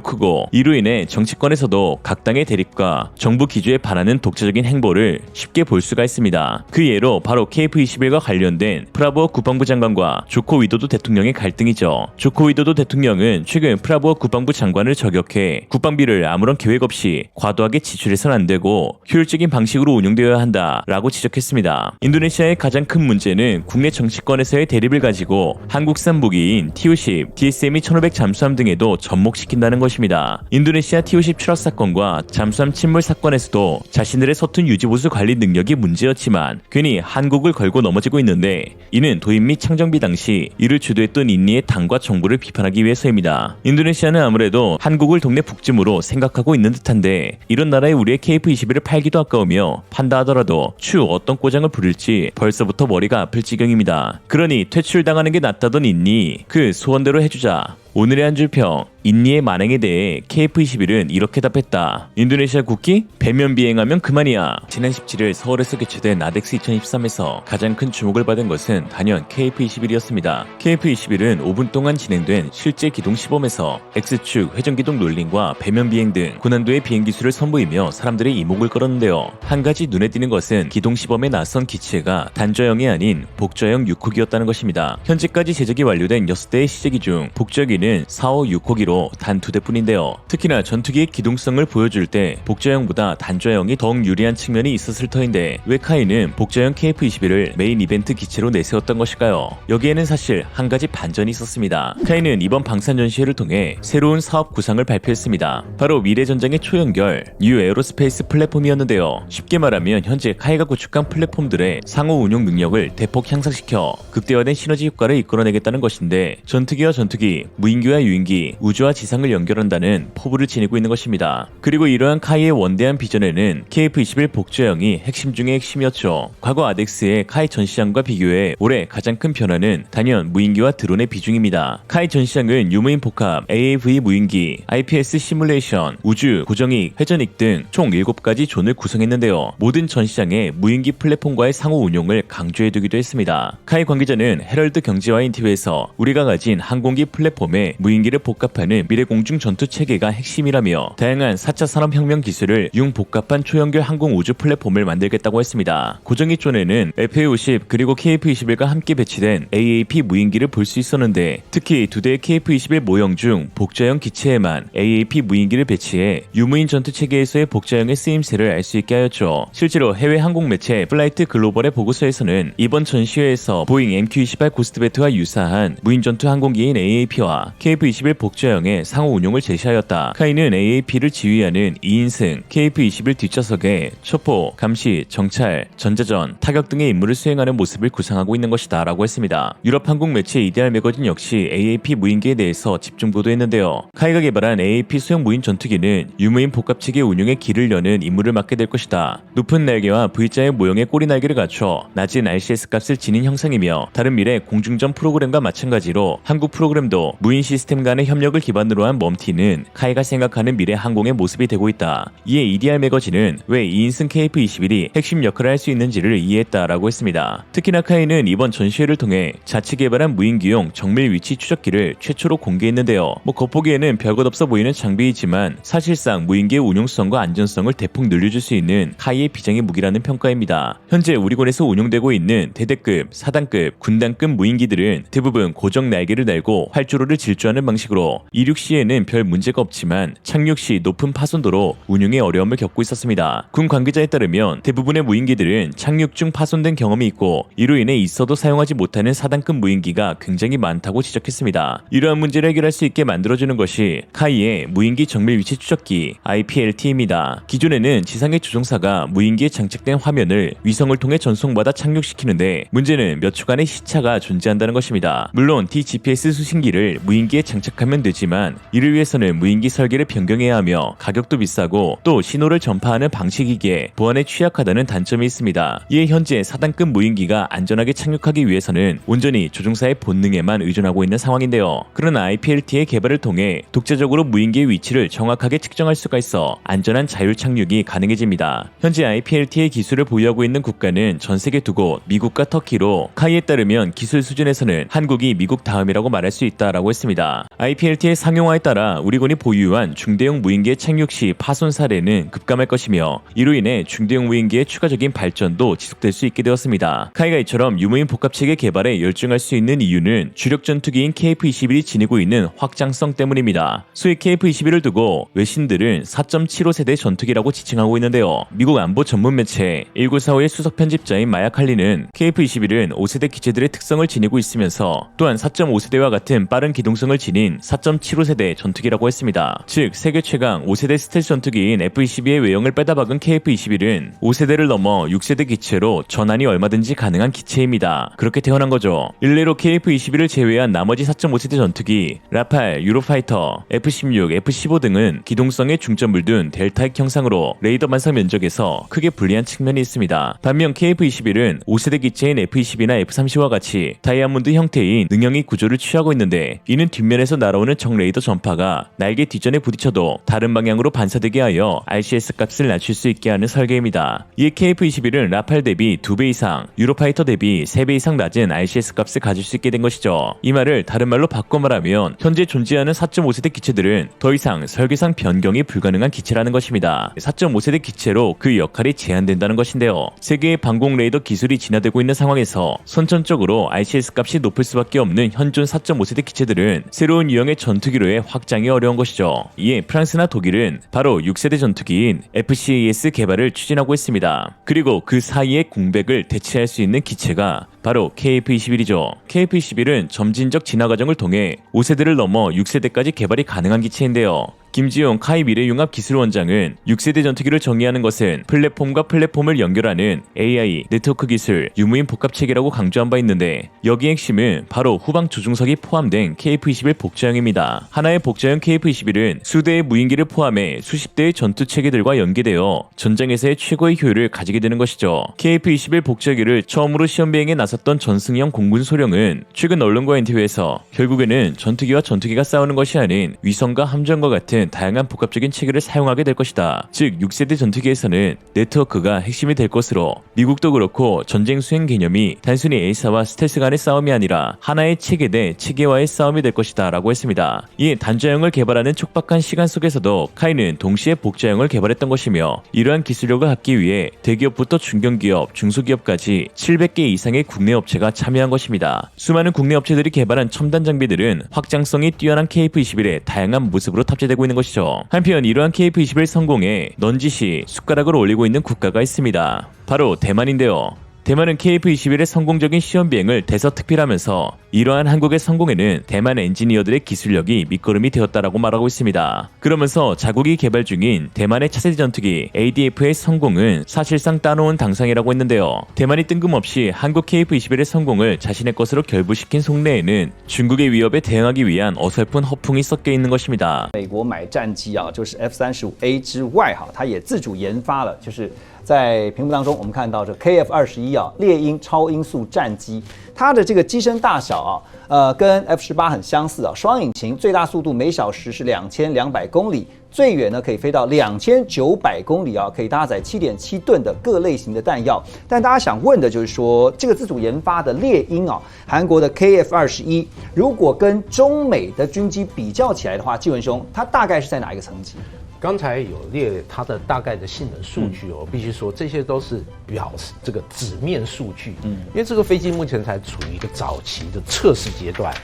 크고 이로 인해 정치권에서도 각 당의 대립과 정부 기조에 반하는 독자적인 행보를 쉽게 볼 수가 있습니다. 그 예로 바로 KF-21과 관련된 프라보어 국방부 장관과 조코 위도도 대통령의 갈등이죠. 조코 위도도 대통령은 최근 프라보어 국방부 장관을 저격해 국방비를 아무런 계획 없이 과도하게 지출해서는 안 되고 효율적인 방식으로 운용되어야 한다라고 지적했습니다. 인도네시아의 가장 큰 문제는 국내 정치권에서의 대립을 가지고 한국산 무기인 TU-10, DSM이 1500 잠수함 등에도 접목시킨다는 것입니다. 인도네시아 TU-10 추락 사건과 잠수함 침몰 사건에서도 자신들의 서툰 유지보수 관리 능력이 문제였지만 괜히 한국을 걸고 넘어지고 있는데 이는 도입 및 창정비 당시 이를 주도했던 인니의 당과 정부를 비판하기 위해서입니다. 인도네시아는 아무래도 한국을 동네 북쯤으로 생각하고 있는 듯한데 이런 나라에 우리의 KF-21을 팔기도 아까우며 판다 하더라도 추후 어떤 꼬장을 부릴지 벌써부터 머리가 아플 지경입니다. 그러니 퇴출당하는 게 낫다던 인니 그 소원대로 해주자. 오늘의 한 줄 평, 인니의 만행에 대해 KF-21은 이렇게 답했다. 인도네시아 국기? 배면 비행하면 그만이야. 지난 17일 서울에서 개최된 아덱스 2023에서 가장 큰 주목을 받은 것은 단연 KF-21이었습니다. KF-21은 5분 동안 진행된 실제 기동 시범에서 X축 회전기동 롤링과 배면 비행 등 고난도의 비행 기술을 선보이며 사람들의 이목을 끌었는데요. 한 가지 눈에 띄는 것은 기동 시범에 나선 기체가 단저형이 아닌 복저형 6호기였다는 것입니다. 현재까지 제작이 완료된 6대의 시제기 중 복저기는 4호 6호기로 단 2대뿐인데요. 특히나 전투기의 기동성을 보여줄 때 복저형보다 단저형이 더욱 유리한 측면이 있었을 터인데 왜 카이는 복저형 KF-21을 메인 이벤트 기체로 내세웠던 것일까요? 여기에는 사실 한 가지 반전이 있었습니다. 카이는 이번 방산 전시회를 통해 새로운 사업 구상을 발표했습니다. 바로 미래전장의 초연결 뉴 에어로스페이스 플랫폼이었는데요. 쉽게 말하면 현재 카이가 구축한 플랫폼들의 상호 운용 능력을 대폭 향상시켜 극대화된 시너지 효과를 이끌어내겠다는 것인데 전투기와 전투기, 무인기와 유인기, 우주와 지상을 연결한다는 포부를 지니고 있는 것입니다. 그리고 이러한 카이의 원대한 비전에는 KF-21 복저형이 핵심 중의 핵심이었죠. 과거 아덱스의 카이 전시장과 비교해 올해 가장 큰 변화는 단연 무인기와 드론의 비중입니다. 카이 전시장은 유무인 복합, AAV 무인기, IPS 시뮬레이션, 우주, 고정익, 회전익 등 총 7가지 존을 구성했는데요. 모든 전시장의 무인기 플랫폼과의 상호 운용을 강조해두기도 했습니다. 카이 관계자는 헤럴드 경제와 인터뷰에서 우리가 가진 항공기 플랫폼에 무인기를 복합하는 미래 공중 전투 체계가 핵심이라며 다양한 4차 산업혁명 기술을 융복합한 초연결 항공 우주 플랫폼을 만들겠다고 했습니다. 고정익 존에는 FA-50 그리고 KF-21과 함께 배치된 AAP 무인기를 볼 수 있었는데 특히 두 대의 KF-21 모형 중 복자형 기체에만 AAP 무인기를 배치해 유무인 전투 체계에서의 복자형의 쓰임새를 알 수 있게 하였죠. 실제로 해외 항공 매체 플라이트 글로벌의 보고서에서는 이번 전시회에서 보잉 MQ-28 고스트베트와 유사한 무인 전투 항공기인 AAP와 KF-21 복자형의 상호 운용을 제시하였다. 카이는 AAP를 지휘하는 2인승 KF-21 뒷좌석에 초포, 감시, 정찰, 전자전, 타격 등의 임무를 수행하는 모습을 구상하고 있는 것이다 라고 했습니다. 유럽 항공 매체 이데알 매거진 역시 AAP 무인기에 대해서 집중 보도했는데요. 카이가 개발한 AAP 소형 무인 전투기는 유무인 복합체계 운용의 길을 여는 임무를 맡게 될 것이다. 높은 날개와 V자의 모형의 꼬리 날개를 갖춰 낮은 RCS 값을 지닌 형상이며 다른 미래 공중전 프로그램과 마찬가지로 한국 프로그램도 무인 시스템 간의 협력을 기반으로 한 멈티는 카이가 생각하는 미래 항공의 모습이 되고 있다. 이에 EDR 매거진은 왜 2인승 KF-21이 핵심 역할을 할 수 있는지를 이해했다라고 했습니다. 특히나 카이는 이번 전시회를 통해 자체 개발한 무인기용 정밀 위치 추적기를 최초로 공개했는데요. 겉보기에는 별것 없어 보이는 장비이지만 사실상 무인기의 운용성과 안전성을 대폭 늘려줄 수 있는 카이의 비장의 무기라는 평가입니다. 현재 우리군에서 운용되고 있는 대대급, 사단급, 군단급 무인기들은 대부분 고정 날개를 달고 활주로를 질주하는 방식으로 이륙 시에는 별 문제가 없지만 착륙 시 높은 파손도로 운용에 어려움을 겪고 있었습니다. 군 관계자에 따르면 대부분의 무인기들은 착륙 중 파손된 경험이 있고 이로 인해 있어도 사용하지 못하는 4단급 무인기가 굉장히 많다고 지적했습니다. 이러한 문제를 해결할 수 있게 만들어주는 것이 카이의 무인기 정밀 위치 추적기 IPLT입니다. 기존에는 지상의 조종사가 무인기에 장착된 화면을 위성을 통해 전송받아 착륙시키는데 문제는 몇 초간의 시차가 존재한다는 것입니다. 물론 DGPS 수신기를 무인기에 장착하면 되지만 이를 위해서는 무인기 설계를 변경해야 하며 가격도 비싸고 또 신호를 전파하는 방식이기에 보안에 취약하다는 단점이 있습니다. 이에 현재 4단급 무인기가 안전하게 착륙하기 위해서는 온전히 조종사의 본능에만 의존하고 있는 상황인데요. 그러나 IPLT의 개발을 통해 독자적으로 무인기의 위치를 정확하게 측정할 수가 있어 안전한 자율 착륙이 가능해집니다. 현재 IPLT의 기술을 보유하고 있는 국가는 전 세계 2곳, 미국과 터키로 카이에 따르면 기술 수준에서는 한국이 미국 다음이라고 말할 수 있다라고 했습니다. IPLT의 상용화에 따라 우리 군이 보유한 중대형 무인기의 착륙 시 파손 사례는 급감할 것이며 이로 인해 중대형 무인기의 추가적인 발전도 지속될 수 있게 되었습니다. 카이가 이처럼 유무인 복합체계 개발에 열중할 수 있는 이유는 주력 전투기인 KF-21이 지니고 있는 확장성 때문입니다. 소위 KF-21을 두고 외신들은 4.75세대 전투기라고 지칭하고 있는데요. 미국 안보 전문 매체 1945의 수석 편집자인 마야 칼리는 KF-21은 5세대 기체들의 특성을 지니고 있으면서 또한 4.5세대와 같은 빠른 기동성을 지닌 4.75세대 전투기라고 했습니다. 즉 세계 최강 5세대 스텔스 전투기인 F-22의 외형을 빼다박은 KF-21은 5세대를 넘어 6세대 기체로 전환이 얼마든지 가능한 기체입니다. 그렇게 태어난 거죠. 일례로 KF-21을 제외한 나머지 4.5세대 전투기 라팔, 유로파이터, F-16, F-15 등은 기동성에 중점을 둔 델타핵 형상으로 레이더 반사 면적에서 크게 불리한 측면이 있습니다. 반면 KF-21은 5세대 기체인 F-22나 F-30와 같이 다이아몬드 형태인 능형의 구조를 취하고 있는데 이는 뒷면에서 날아오는 적 레이더 전파가 날개 뒷전에 부딪혀도 다른 방향으로 반사되게 하여 RCS 값을 낮출 수 있게 하는 설계입니다. 이에 KF-21은 라팔 대비 2배 이상, 유로파이터 대비 3배 이상 낮은 RCS 값을 가질 수 있게 된 것이죠. 이 말을 다른 말로 바꿔 말하면 현재 존재하는 4.5세대 기체들은 더 이상 설계상 변경이 불가능한 기체라는 것입니다. 4.5세대 기체로 그 역할이 제한된다는 것인데요. 세계의 방공 레이더 기술이 진화되고 있는 상황에서 선천적으로 RCS 값이 높을 수밖에 없는 현존 4.5세대 기체들은 새로운 유형의 전투기로의 확장이 어려운 것이죠. 이에 프랑스나 독일은 바로 6세대 전투기인 FCAS 개발을 추진하고 있습니다. 그리고 그 사이의 공백을 대체할 수 있는 기체가 바로 KF-21이죠. KF-21은 점진적 진화 과정을 통해 5세대를 넘어 6세대까지 개발이 가능한 기체인데요. 김지용 카이 미래융합 기술원장은 6세대 전투기를 정의하는 것은 플랫폼과 플랫폼을 연결하는 AI, 네트워크 기술, 유무인 복합체계라고 강조한 바 있는데 여기 핵심은 바로 후방 조종석이 포함된 KF-21 복제형입니다. 하나의 복제형 KF-21은 수대의 무인기를 포함해 수십 대의 전투체계들과 연계되어 전장에서의 최고의 효율을 가지게 되는 것이죠. KF-21 복제기를 처음으로 시험 비행에 나섰던 전승영 공군 소령은 최근 언론과 인터뷰에서 결국에는 전투기와 전투기가 싸우는 것이 아닌 위성과 함정과 같은 다양한 복합적인 체계를 사용하게 될 것이다. 즉 6세대 전투기에서는 네트워크가 핵심이 될 것으로 미국도 그렇고 전쟁 수행 개념이 단순히 A사와 스텔스 간의 싸움이 아니라 하나의 체계 대 체계와의 싸움이 될 것이다 라고 했습니다. 이에 단자형을 개발하는 촉박한 시간 속에서도 카이는 동시에 복자형을 개발했던 것이며 이러한 기술력을 갖기 위해 대기업부터 중견기업, 중소기업까지 700개 이상의 국내 업체가 참여한 것입니다. 수많은 국내 업체들이 개발한 첨단 장비들은 확장성이 뛰어난 KF-21의 다양한 모습으로 탑재되고 있는 것이죠. 한편 이러한 KF-21 성공에 넌지시 숟가락을 올리고 있는 국가가 있습니다. 바로 대만인데요. 대만은 KF-21의 성공적인 시험 비행을 대서특필하면서 이러한 한국의 성공에는 대만 엔지니어들의 기술력이 밑거름이 되었다라고 말하고 있습니다. 그러면서 자국이 개발 중인 대만의 차세대 전투기 ADF의 성공은 사실상 따놓은 당상이라고 했는데요. 대만이 뜬금없이 한국 KF-21의 성공을 자신의 것으로 결부시킨 속내에는 중국의 위협에 대응하기 위한 어설픈 허풍이 섞여 있는 것입니다. 美国买战机啊，就是 F-35A 之外哈，它也自主研发了，就是在屏幕当中我们看到这 KF-21啊，猎鹰超音速战机，它的这个机身大小啊，跟 F-18很相似啊，双引擎，最大速度每小时是2200公里。最远呢可以飞到2900公里啊，可以搭载7.7吨的各类型的弹药。但大家想问的就是说，这个自主研发的猎鹰啊，韩国的 KF-21，如果跟中美的军机比较起来的话，纪文兄，它大概是在哪一个层级？刚才有列它的大概的性能数据哦，必须说这些都是表示这个纸面数据，因为这个飞机目前才处于一个早期的测试阶段。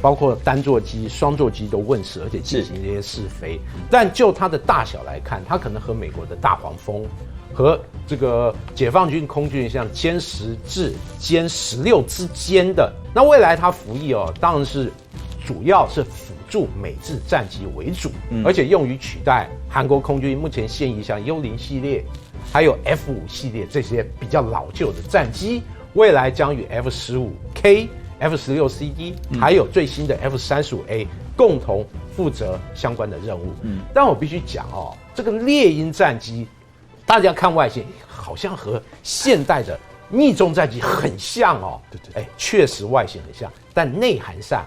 包括单座机、双座机都问世，而且进行这些试飞。但就它的大小来看，它可能和美国的大黄蜂和这个解放军空军像歼10至歼16之间的，那未来它服役当然是主要是辅助美制战机为主，而且用于取代韩国空军目前现役像幽灵系列，还有 F5系列这些比较老旧的战机，未来将与 F15K、F16CD 还有最新的 F35A 共同负责相关的任务。但我必须讲这个猎鹰战机，大家看外形好像和现代的逆中战机很像对，确实外形很像，但内涵上，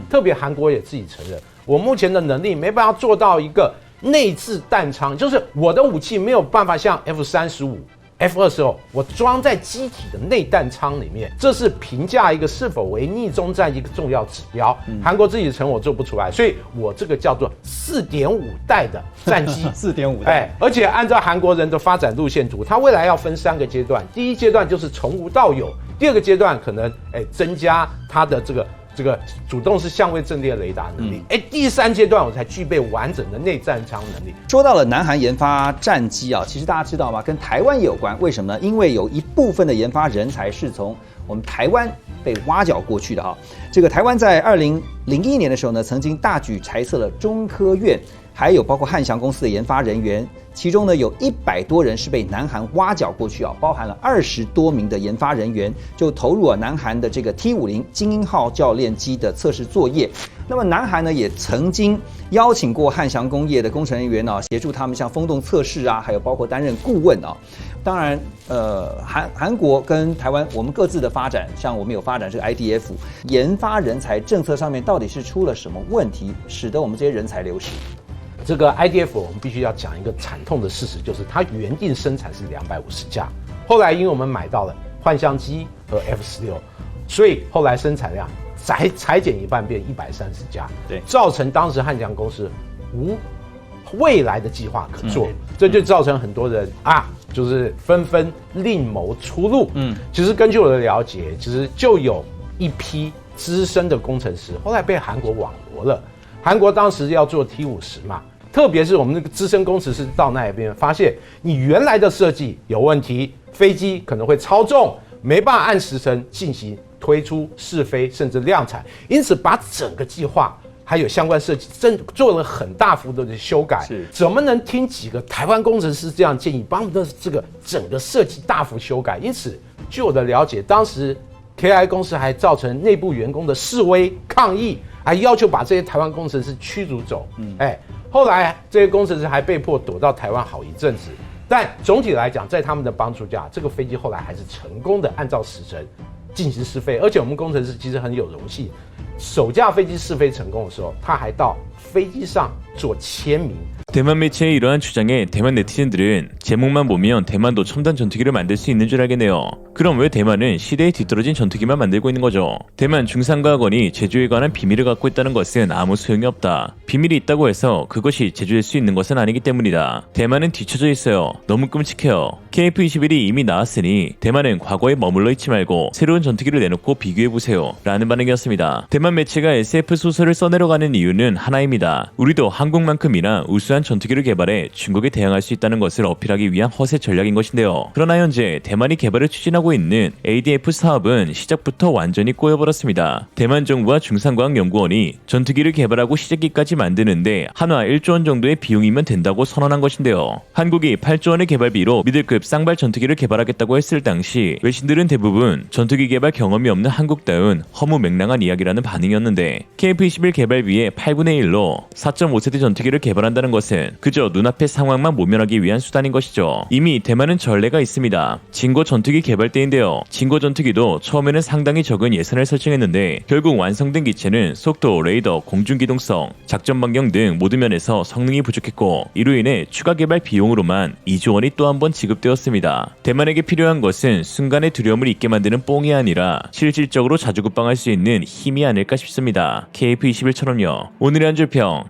特别韩国也自己承认，我目前的能力没办法做到一个内置弹仓，就是我的武器没有办法像 F35、F22，我装在机体的内弹仓里面，这是评价一个是否为逆中战机的重要指标。韩国自己承认我做不出来，所以我这个叫做4.5代的战机4.5代，而且按照韩国人的发展路线图，它未来要分3个阶段，第一阶段就是从无到有，第2个阶段可能增加它的这个主动式相位阵列雷达能力，第3阶段我才具备完整的内战仓能力。说到了南韩研发战机其实大家知道吗？跟台湾也有关，为什么呢？因为有一部分的研发人才是从我们台湾被挖角过去的这个台湾在2001年的时候呢，曾经大举裁撤了中科院，还有包括汉翔公司的研发人员，其中呢有100多人是被南韩挖角过去包含了20多名的研发人员，就投入南韩的这个 T50精英号教练机的测试作业。那么南韩呢也曾经邀请过汉翔工业的工程人员协助他们像风洞测试还有包括担任顾问当然韩国跟台湾我们各自的发展，像我们有发展这个 IDF 研发人才政策上面到底是出了什么问题，使得我们这些人才流失？这个 IDF 我们必须要讲一个惨痛的事实，就是它原定生产是250架，后来因为我们买到了幻象机和 F16，所以后来生产量裁减一半变130架，对，造成当时汉翔公司无未来的计划可做，这就造成很多人就是纷纷另谋出路。其实根据我的了解，其实就有一批资深的工程师后来被韩国网罗了。韩国当时要做 T50嘛，特别是我们那个资深工程师到那边发现，你原来的设计有问题，飞机可能会超重，没办法按时程进行推出试飞甚至量产，因此把整个计划还有相关设计做了很大幅度的修改。怎么能听几个台湾工程师这样建议，把我们的这个整个设计大幅修改？因此据我的了解，当时 KI 公司还造成内部员工的示威抗议，还要求把这些台湾工程师驱逐走。后来这些工程师还被迫躲到台湾好一阵子，但总体来讲，在他们的帮助下，这个飞机后来还是成功的按照时程进行试飞。而且我们工程师其实很有荣幸，首架飞机试飞成功的时候，他还到飞机上做签名。 대만 매체의 이러한 주장에 대만 네티즌들은 제목만 보면 대만도 첨단 전투기를 만들 수 있는 줄 알겠네요. 그럼 왜 대만은 시대에 뒤떨어진 전투기만 만들고 있는 거죠? 대만 중상과학원이 제조에 관한 비밀을 갖고 있다는 것은 아무 소용이 없다. 비밀이 있다고 해서 그것이 제조될 수 있는 것은 아니기 때문이다. 대만은 뒤처져 있어요. 너무 끔찍해요. KF-21이 이미 나왔으니 대만은 과거에 머물러 있지 말고 새로운 전투기를 내놓고 비교해보세요. 라는 반응이었습니다. 대만 매체가 SF 소설을 써내려가는 이유는 하나입니다. 우리도 한국만큼이나 우수한 전투기를 개발해 중국에 대항할 수 있다는 것을 어필하기 위한 허세 전략인 것인데요. 그러나 현재 대만이 개발을 추진하고 있는 ADF 사업은 시작부터 완전히 꼬여버렸습니다. 대만 정부와 중상과학연구원이 전투기를 개발하고 시제기까지 만드는데 한화 1조 원 정도의 비용이면 된다고 선언한 것인데요. 한국이 8조 원의 개발비로 미들급 쌍발 전투기를 개발하겠다고 했을 당시 외신들은 대부분 전투기 개발 경험이 없는 한국다운 허무맹랑한 이야기라는 반응이었는데 KF-21 개발비의 8분의 1로 4.5세대 전투기를 개발한다는 것은 그저 눈앞의 상황만 모면하기 위한 수단인 것이죠. 이미 대만은 전례가 있습니다. 진고 전투기 개발 때인데요. 진고 전투기도 처음에는 상당히 적은 예산을 설정했는데 결국 완성된 기체는 속도, 레이더, 공중기동성, 작전 반경 등 모든 면에서 성능이 부족했고 이로 인해 추가 개발 비용으로만 2조 원이 또 한 번 지급되었습니다. 대만에게 필요한 것은 순간의 두려움을 잊게 만드는 뽕이 아니라 실질적으로 자주국방할 수 있는 힘이 아닐까 싶습니다. KF-21처럼요. 오늘의 한 줄 평.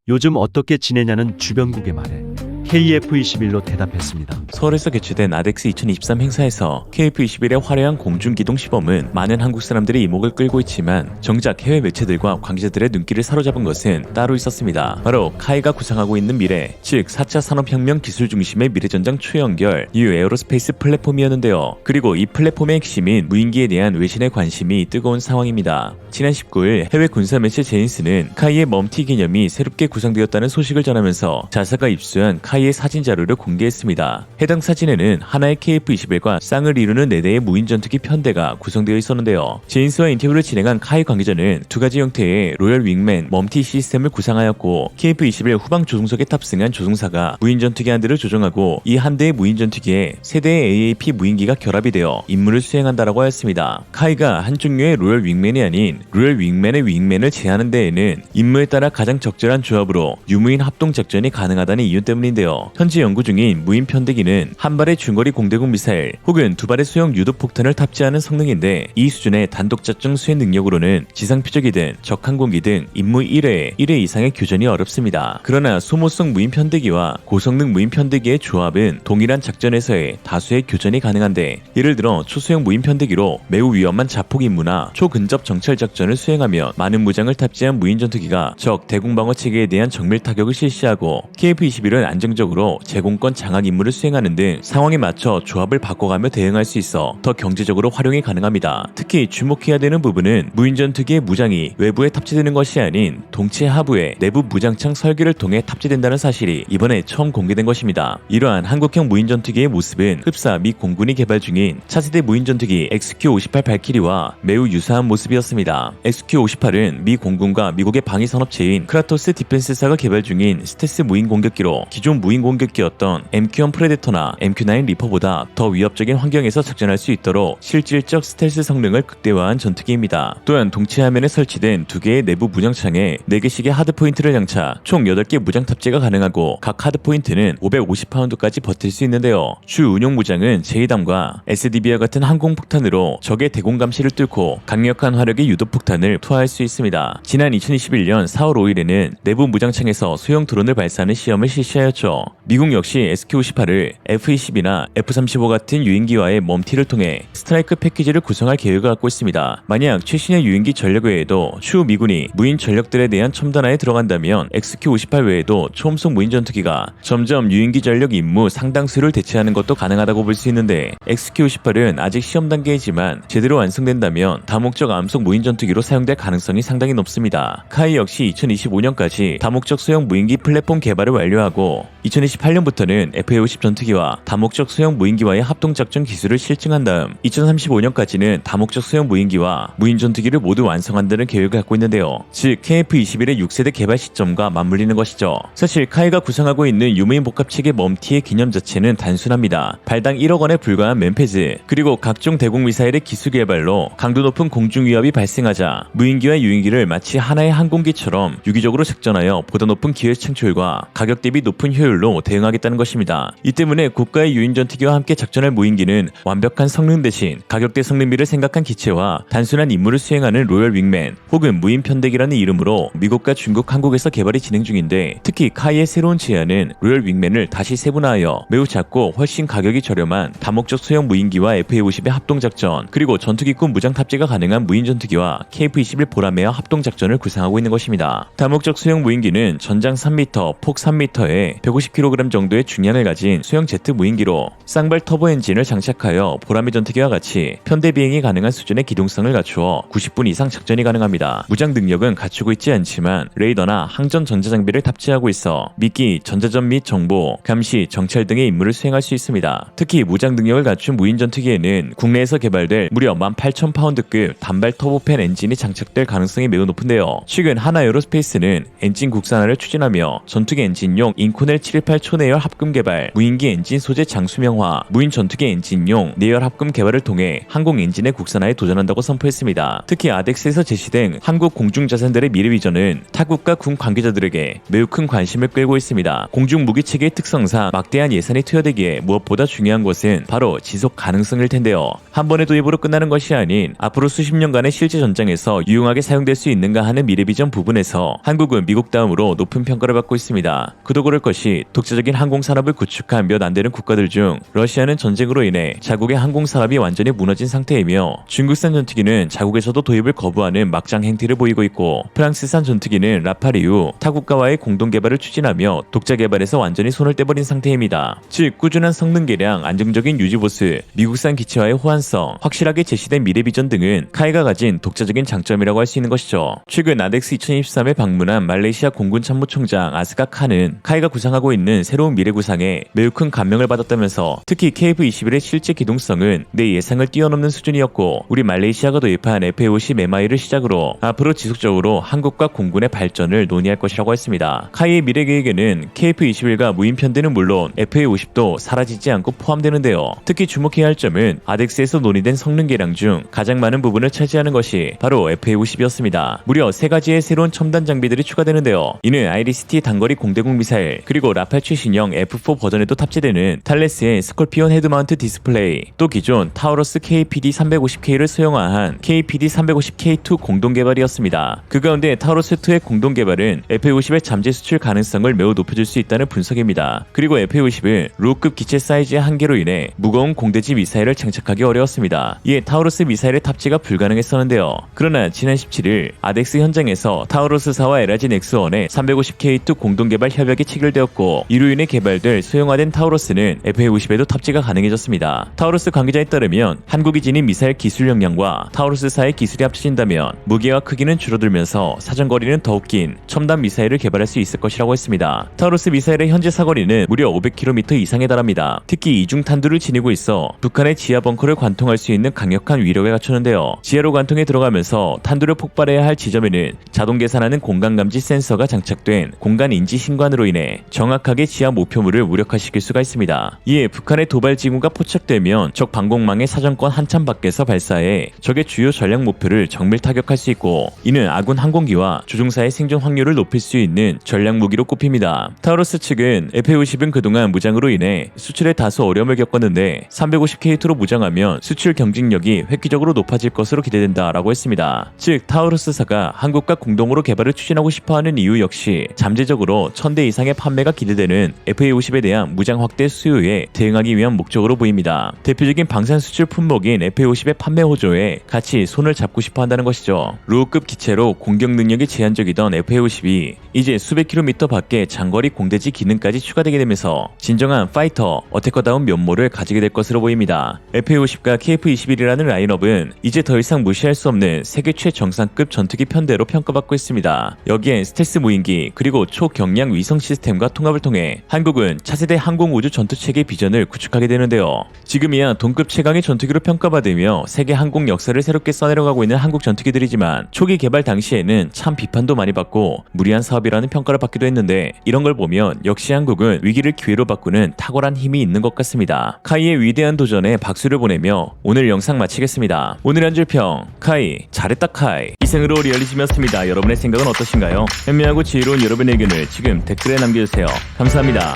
요즘 어떻게 지내냐는 주변국의 말에 KF-21로 대답했습니다. 서울에서 개최된 아덱스 2023 행사에서 KF-21의 화려한 공중기동 시범은 많은 한국 사람들의 이목을 끌고 있지만 정작 해외 매체들과 관계자들의 눈길을 사로잡은 것은 따로 있었습니다. 바로 카이가 구상하고 있는 미래, 즉 4차 산업혁명 기술 중심의 미래전장 초연결 뉴 에어로스페이스 플랫폼이었는데요. 그리고 이 플랫폼의 핵심인 무인기에 대한 외신의 관심이 뜨거운 상황입니다. 지난 19일 해외 군사 매체 제인스는 카이의 멈티 개념이 새롭게 구상되었다는 소식을 전하면서 자사가 입수한 카이의 사진 자료를 공개했습니다. 해당 사진에는 하나의 KF-21과 쌍을 이루는 4대의 무인 전투기 편대가 구성되어 있었는데요. 제인스와 인터뷰를 진행한 카이 관계자는 두 가지 형태의 로열 윙맨 멈티 시스템을 구상하였고 KF-21 후방 조종석에 탑승한 조종사가 무인 전투기 한 대를 조종하고 이 한 대의 무인 전투기에 세 대의 AAP 무인기가 결합이 되어 임무를 수행한다라고 하였습니다. 카이가 한 종류의 로열 윙맨이 아닌 로열 윙맨의 윙맨을 제하는 데에는 임무에 따라 가장 적절한 조합으로 유무인 합동 작전이 가능하다는 이유 때문인데요. 현재 연구 중인 무인 편대기는 한 발의 중거리 공대공 미사일 혹은 두 발의 소형 유도 폭탄을 탑재하는 성능인데 이 수준의 단독 작전 수행 능력으로는 지상 표적이든 적 항공기 등 임무 1회 이상의 교전이 어렵습니다. 그러나 소모성 무인 편대기와 고성능 무인 편대기의 조합은 동일한 작전에서의 다수의 교전이 가능한데 예를 들어 초소형 무인 편대기로 매우 위험한 자폭 임무나 초근접 정찰 작전을 수행하며 많은 무장을 탑재한 무인 전투기가 적 대공방어 체계에 대한 정밀 타격을 실시하고 KF-21은 안정적으로 제공권 장악 임무를 수행하는 등 상황에 맞춰 조합을 바꿔가며 대응할 수 있어 더 경제적으로 활용이 가능합니다. 특히 주목해야 되는 부분은 무인 전투기의 무장이 외부에 탑재되는 것이 아닌 동체 하부에 내부 무장창 설계를 통해 탑재된다는 사실이 이번에 처음 공개된 것입니다. 이러한 한국형 무인 전투기의 모습은 흡사 미 공군이 개발 중인 차세대 무인 전투기 XQ-58 발키리와 매우 유사한 모습이었습니다. XQ-58은 미 공군과 미국의 방위 산업체인 크라토스 디펜스사가 개발 중인 스텔스 무인 공격기로 기존 무인 공격기였던 MQ-1 프레데터나 MQ-9 리퍼보다 더 위협적인 환경에서 작전할 수 있도록 실질적 스텔스 성능을 극대화한 전투기입니다. 또한 동체 화면에 설치된 두 개의 내부 무장창에 4개씩의 하드포인트를 장착, 총 8개 무장 탑재가 가능하고 각 하드포인트는 550파운드까지 버틸 수 있는데요. 주 운용 무장은 제이담과 SDB와 같은 항공폭탄으로 적의 대공 감시를 뚫고 강력한 화력의 유도폭탄을 투하할 수 있습니다. 지난 2021년 4월 5일에는 내부 무장창에서 소형 드론을 발사하는 시험을 실시하였죠. 미국 역시 SQ-58을 F-22나 F-35 같은 유인기와의 멈티를 통해 스트라이크 패키지를 구성할 계획을 갖고 있습니다. 만약 최신의 유인기 전력 외에도 추후 미군이 무인 전력들에 대한 첨단화에 들어간다면 XQ-58 외에도 초음속 무인 전투기가 점점 유인기 전력 임무 상당수를 대체하는 것도 가능하다고 볼 수 있는데 XQ-58은 아직 시험 단계이지만 제대로 완성된다면 다목적 암속 무인 전투기로 사용될 가능성이 상당히 높습니다. 카이 역시 2025년까지 다목적 소형 무인기 플랫폼 개발을 완료하고 2028년부터는 FA-50 전투기와 다목적 소형 무인기와의 합동작전 기술을 실증한 다음 2035년까지는 다목적 소형 무인기와 무인 전투기를 모두 완성한다는 계획을 갖고 있는데요. 즉 KF-21의 6세대 개발 시점과 맞물리는 것이죠. 사실 카이가 구상하고 있는 유무인 복합체계 멈티의 개념 자체는 단순합니다. 발당 1억 원에 불과한 맨페즈 그리고 각종 대공 미사일의 기술 개발로 강도 높은 공중 위협이 발생하자 무인기와 유인기를 마치 하나의 항공기처럼 유기적으로 작전하여 보다 높은 기회 창출과 가격 대비 높은 효율로 대응하겠다는 것입니다. 이 때문에 국가의 유인 전투기와 함께 작전할 무인기는 완벽한 성능 대신 가격대 성능비를 생각한 기체와 단순한 임무를 수행하는 로열 윙맨 혹은 무인 편대기라는 이름으로 미국과 중국, 한국에서 개발이 진행 중인데 특히 카이의 새로운 제안은 로열 윙맨을 다시 세분화하여 매우 작고 훨씬 가격이 저렴한 다목적 소형 무인기와 FA-50의 합동작전 그리고 전투기급 무장 탑재가 가능한 무인 전투기와 KF-21 보라매와 합동작전을 구상하고 있는 것입니다. 다목적 소형 무인기는 전장 3m, 폭 3m에 150kg 정도의 중량을 가진 소형 제트 무인기로 쌍발 터보 엔진을 장착하여 보라매 전투기와 같이 편대 비행이 가능한 수준의 기동성을 갖추어 90분 이상 작전이 가능합니다. 무장 능력은 갖추고 있지 않지만 레이더나 항전 전자장비를 탑재하고 있어 미끼, 전자전 및 정보, 감시, 정찰 등의 임무를 수행할 수 있습니다. 특히 무장 능력을 갖춘 무인 전투기에는 국내에서 개발될 무려 18,000파운드급 단발 터보팬 엔진이 장착될 가능성이 매우 높은데요. 최근 하나 에어로스페이스는 엔진 국산화를 추진하며 전투기 엔진용 인코넬 718 초내열 합금 개발, 무인기 엔진 소재 장수명화, 무인 전투기 엔진용 내열 합금 개발을 통해 항공 엔진의 국산화에 도전한다고 선포했습니다. 특히 아덱스에서 제시된 한국 공중 자산들의 미래 비전은 타국과 군 관계자들에게 매우 큰 관심을 끌고 있습니다. 공중 무기 체계의 특성상 막대한 예산이 투여되기에 무엇보다 중요한 것은 바로 지속 가능성일 텐데요. 한 번의 도입으로 끝나는 것이 아닌 앞으로 수십 년간의 실제 전장에서 유용하게 사용될 수 있는가 하는 미래 비전 부분에서 한국은 미국 다음으로 높은 평가를 받고 있습니다. 그도 그럴 것이 및 독자적인 항공산업을 구축한 몇 안 되는 국가들 중 러시아는 전쟁으로 인해 자국의 항공산업이 완전히 무너진 상태이며 중국산 전투기는 자국에서도 도입을 거부하는 막장 행태를 보이고 있고 프랑스산 전투기는 라팔 이후 타 국가와의 공동 개발을 추진하며 독자 개발에서 완전히 손을 떼버린 상태입니다. 즉 꾸준한 성능 개량, 안정적인 유지 보수, 미국산 기체와의 호환성, 확실하게 제시된 미래 비전 등은 카이가 가진 독자적인 장점이라고 할 수 있는 것이죠. 최근 아덱스 2023에 방문한 말레이시아 공군 참모총장 아스가 칸은 카이가 구상하고 있는 새로운 미래 구상에 매우 큰 감명을 받았다면서 특히 KF-21의 실제 기동성은 내 예상을 뛰어넘는 수준이었고 우리 말레이시아가 도입한 FA-50 MI를 시작으로 앞으로 지속적으로 한국과 공군의 발전을 논의할 것이라고 했습니다. 카이의 미래 계획에는 KF-21과 무인 편대는 물론 FA-50도 사라지지 않고 포함되는데요. 특히 주목해야 할 점은 아덱스에서 논의된 성능 개량 중 가장 많은 부분을 차지하는 것이 바로 FA-50이었습니다. 무려 3가지의 새로운 첨단 장비들이 추가되는데요. 이는 아이리스-T 단거리 공대공 미사일, 그리고 라팔 최신형 F4 버전에도 탑재되는 탈레스의 스콜피온 헤드마운트 디스플레이, 또 기존 타우러스 KPD-350K를 소형화한 KPD-350K2 공동 개발이었습니다. 그 가운데 타우러스2의 공동 개발은 FA-50의 잠재 수출 가능성을 매우 높여줄 수 있다는 분석입니다. 그리고 FA-50은 루급 기체 사이즈의 한계로 인해 무거운 공대지 미사일을 장착하기 어려웠습니다. 이에 타우러스 미사일의 탑재가 불가능했었는데요. 그러나 지난 17일 아덱스 현장에서 타우러스사와 에라진 X1의 350K2 공동 개발 협약이 체결되었고 이로 인해 개발될 소형화된 타우러스는 FA-50에도 탑재가 가능해졌습니다. 타우러스 관계자에 따르면 한국이 지닌 미사일 기술 역량과 타우러스사의 기술이 합쳐진다면 무게와 크기는 줄어들면서 사정거리는 더욱 긴 첨단 미사일을 개발할 수 있을 것이라고 했습니다. 타우러스 미사일의 현재 사거리는 무려 500km 이상에 달합니다. 특히 이중 탄두를 지니고 있어 북한의 지하 벙커를 관통할 수 있는 강력한 위력에 갖추는데요. 지하로 관통에 들어가면서 탄두를 폭발해야 할 지점에는 자동 계산하는 공간 감지 센서가 장착된 공간 인지 신관으로 인해 정확하게 지하 목표물을 무력화시킬 수가 있습니다. 이에 북한의 도발 징후가 포착되면 적 방공망의 사정권 한참 밖에서 발사해 적의 주요 전략 목표를 정밀 타격할 수 있고 이는 아군 항공기와 조종사의 생존 확률을 높일 수 있는 전략 무기로 꼽힙니다. 타우러스 측은 FA-50은 그동안 무장으로 인해 수출에 다소 어려움을 겪었는데 350K2로 무장하면 수출 경쟁력이 획기적으로 높아질 것으로 기대된다라고 했습니다. 즉 타우러스사가 한국과 공동으로 개발을 추진하고 싶어하는 이유 역시 잠재적으로 1000대 이상의 판매가 기대되는 FA-50에 대한 무장 확대 수요에 대응하기 위한 목적으로 보입니다. 대표적인 방산 수출 품목인 FA-50의 판매 호조에 같이 손을 잡고 싶어 한다는 것이죠. 루급 기체로 공격 능력이 제한적이던 FA-50이 이제 수백 킬로미터 밖에 장거리 공대지 기능까지 추가되게 되면서 진정한 파이터, 어태커다운 면모를 가지게 될 것으로 보입니다. FA-50과 KF-21이라는 라인업은 이제 더 이상 무시할 수 없는 세계 최정상급 전투기 편대로 평가받고 있습니다. 여기엔 스텔스 무인기 그리고 초경량 위성 시스템과 통합을 통해 한국은 차세대 항공우주 전투체계 비전을 구축하게 되는데요. 지금이야 동급 최강의 전투기로 평가받으며 세계 항공 역사를 새롭게 써내려가고 있는 한국 전투기들이지만 초기 개발 당시에는 참 비판도 많이 받고 무리한 사업이라는 평가를 받기도 했는데 이런 걸 보면 역시 한국은 위기를 기회로 바꾸는 탁월한 힘이 있는 것 같습니다. 카이의 위대한 도전에 박수를 보내며 오늘 영상 마치겠습니다. 오늘의 한 줄 평, 카이 잘했다 카이. 이상으로 리얼리즘이었습니다. 여러분의 생각은 어떠신가요? 현명하고 지혜로운 여러분의 의견을 지금 댓글에 남겨주세요. 감사합니다.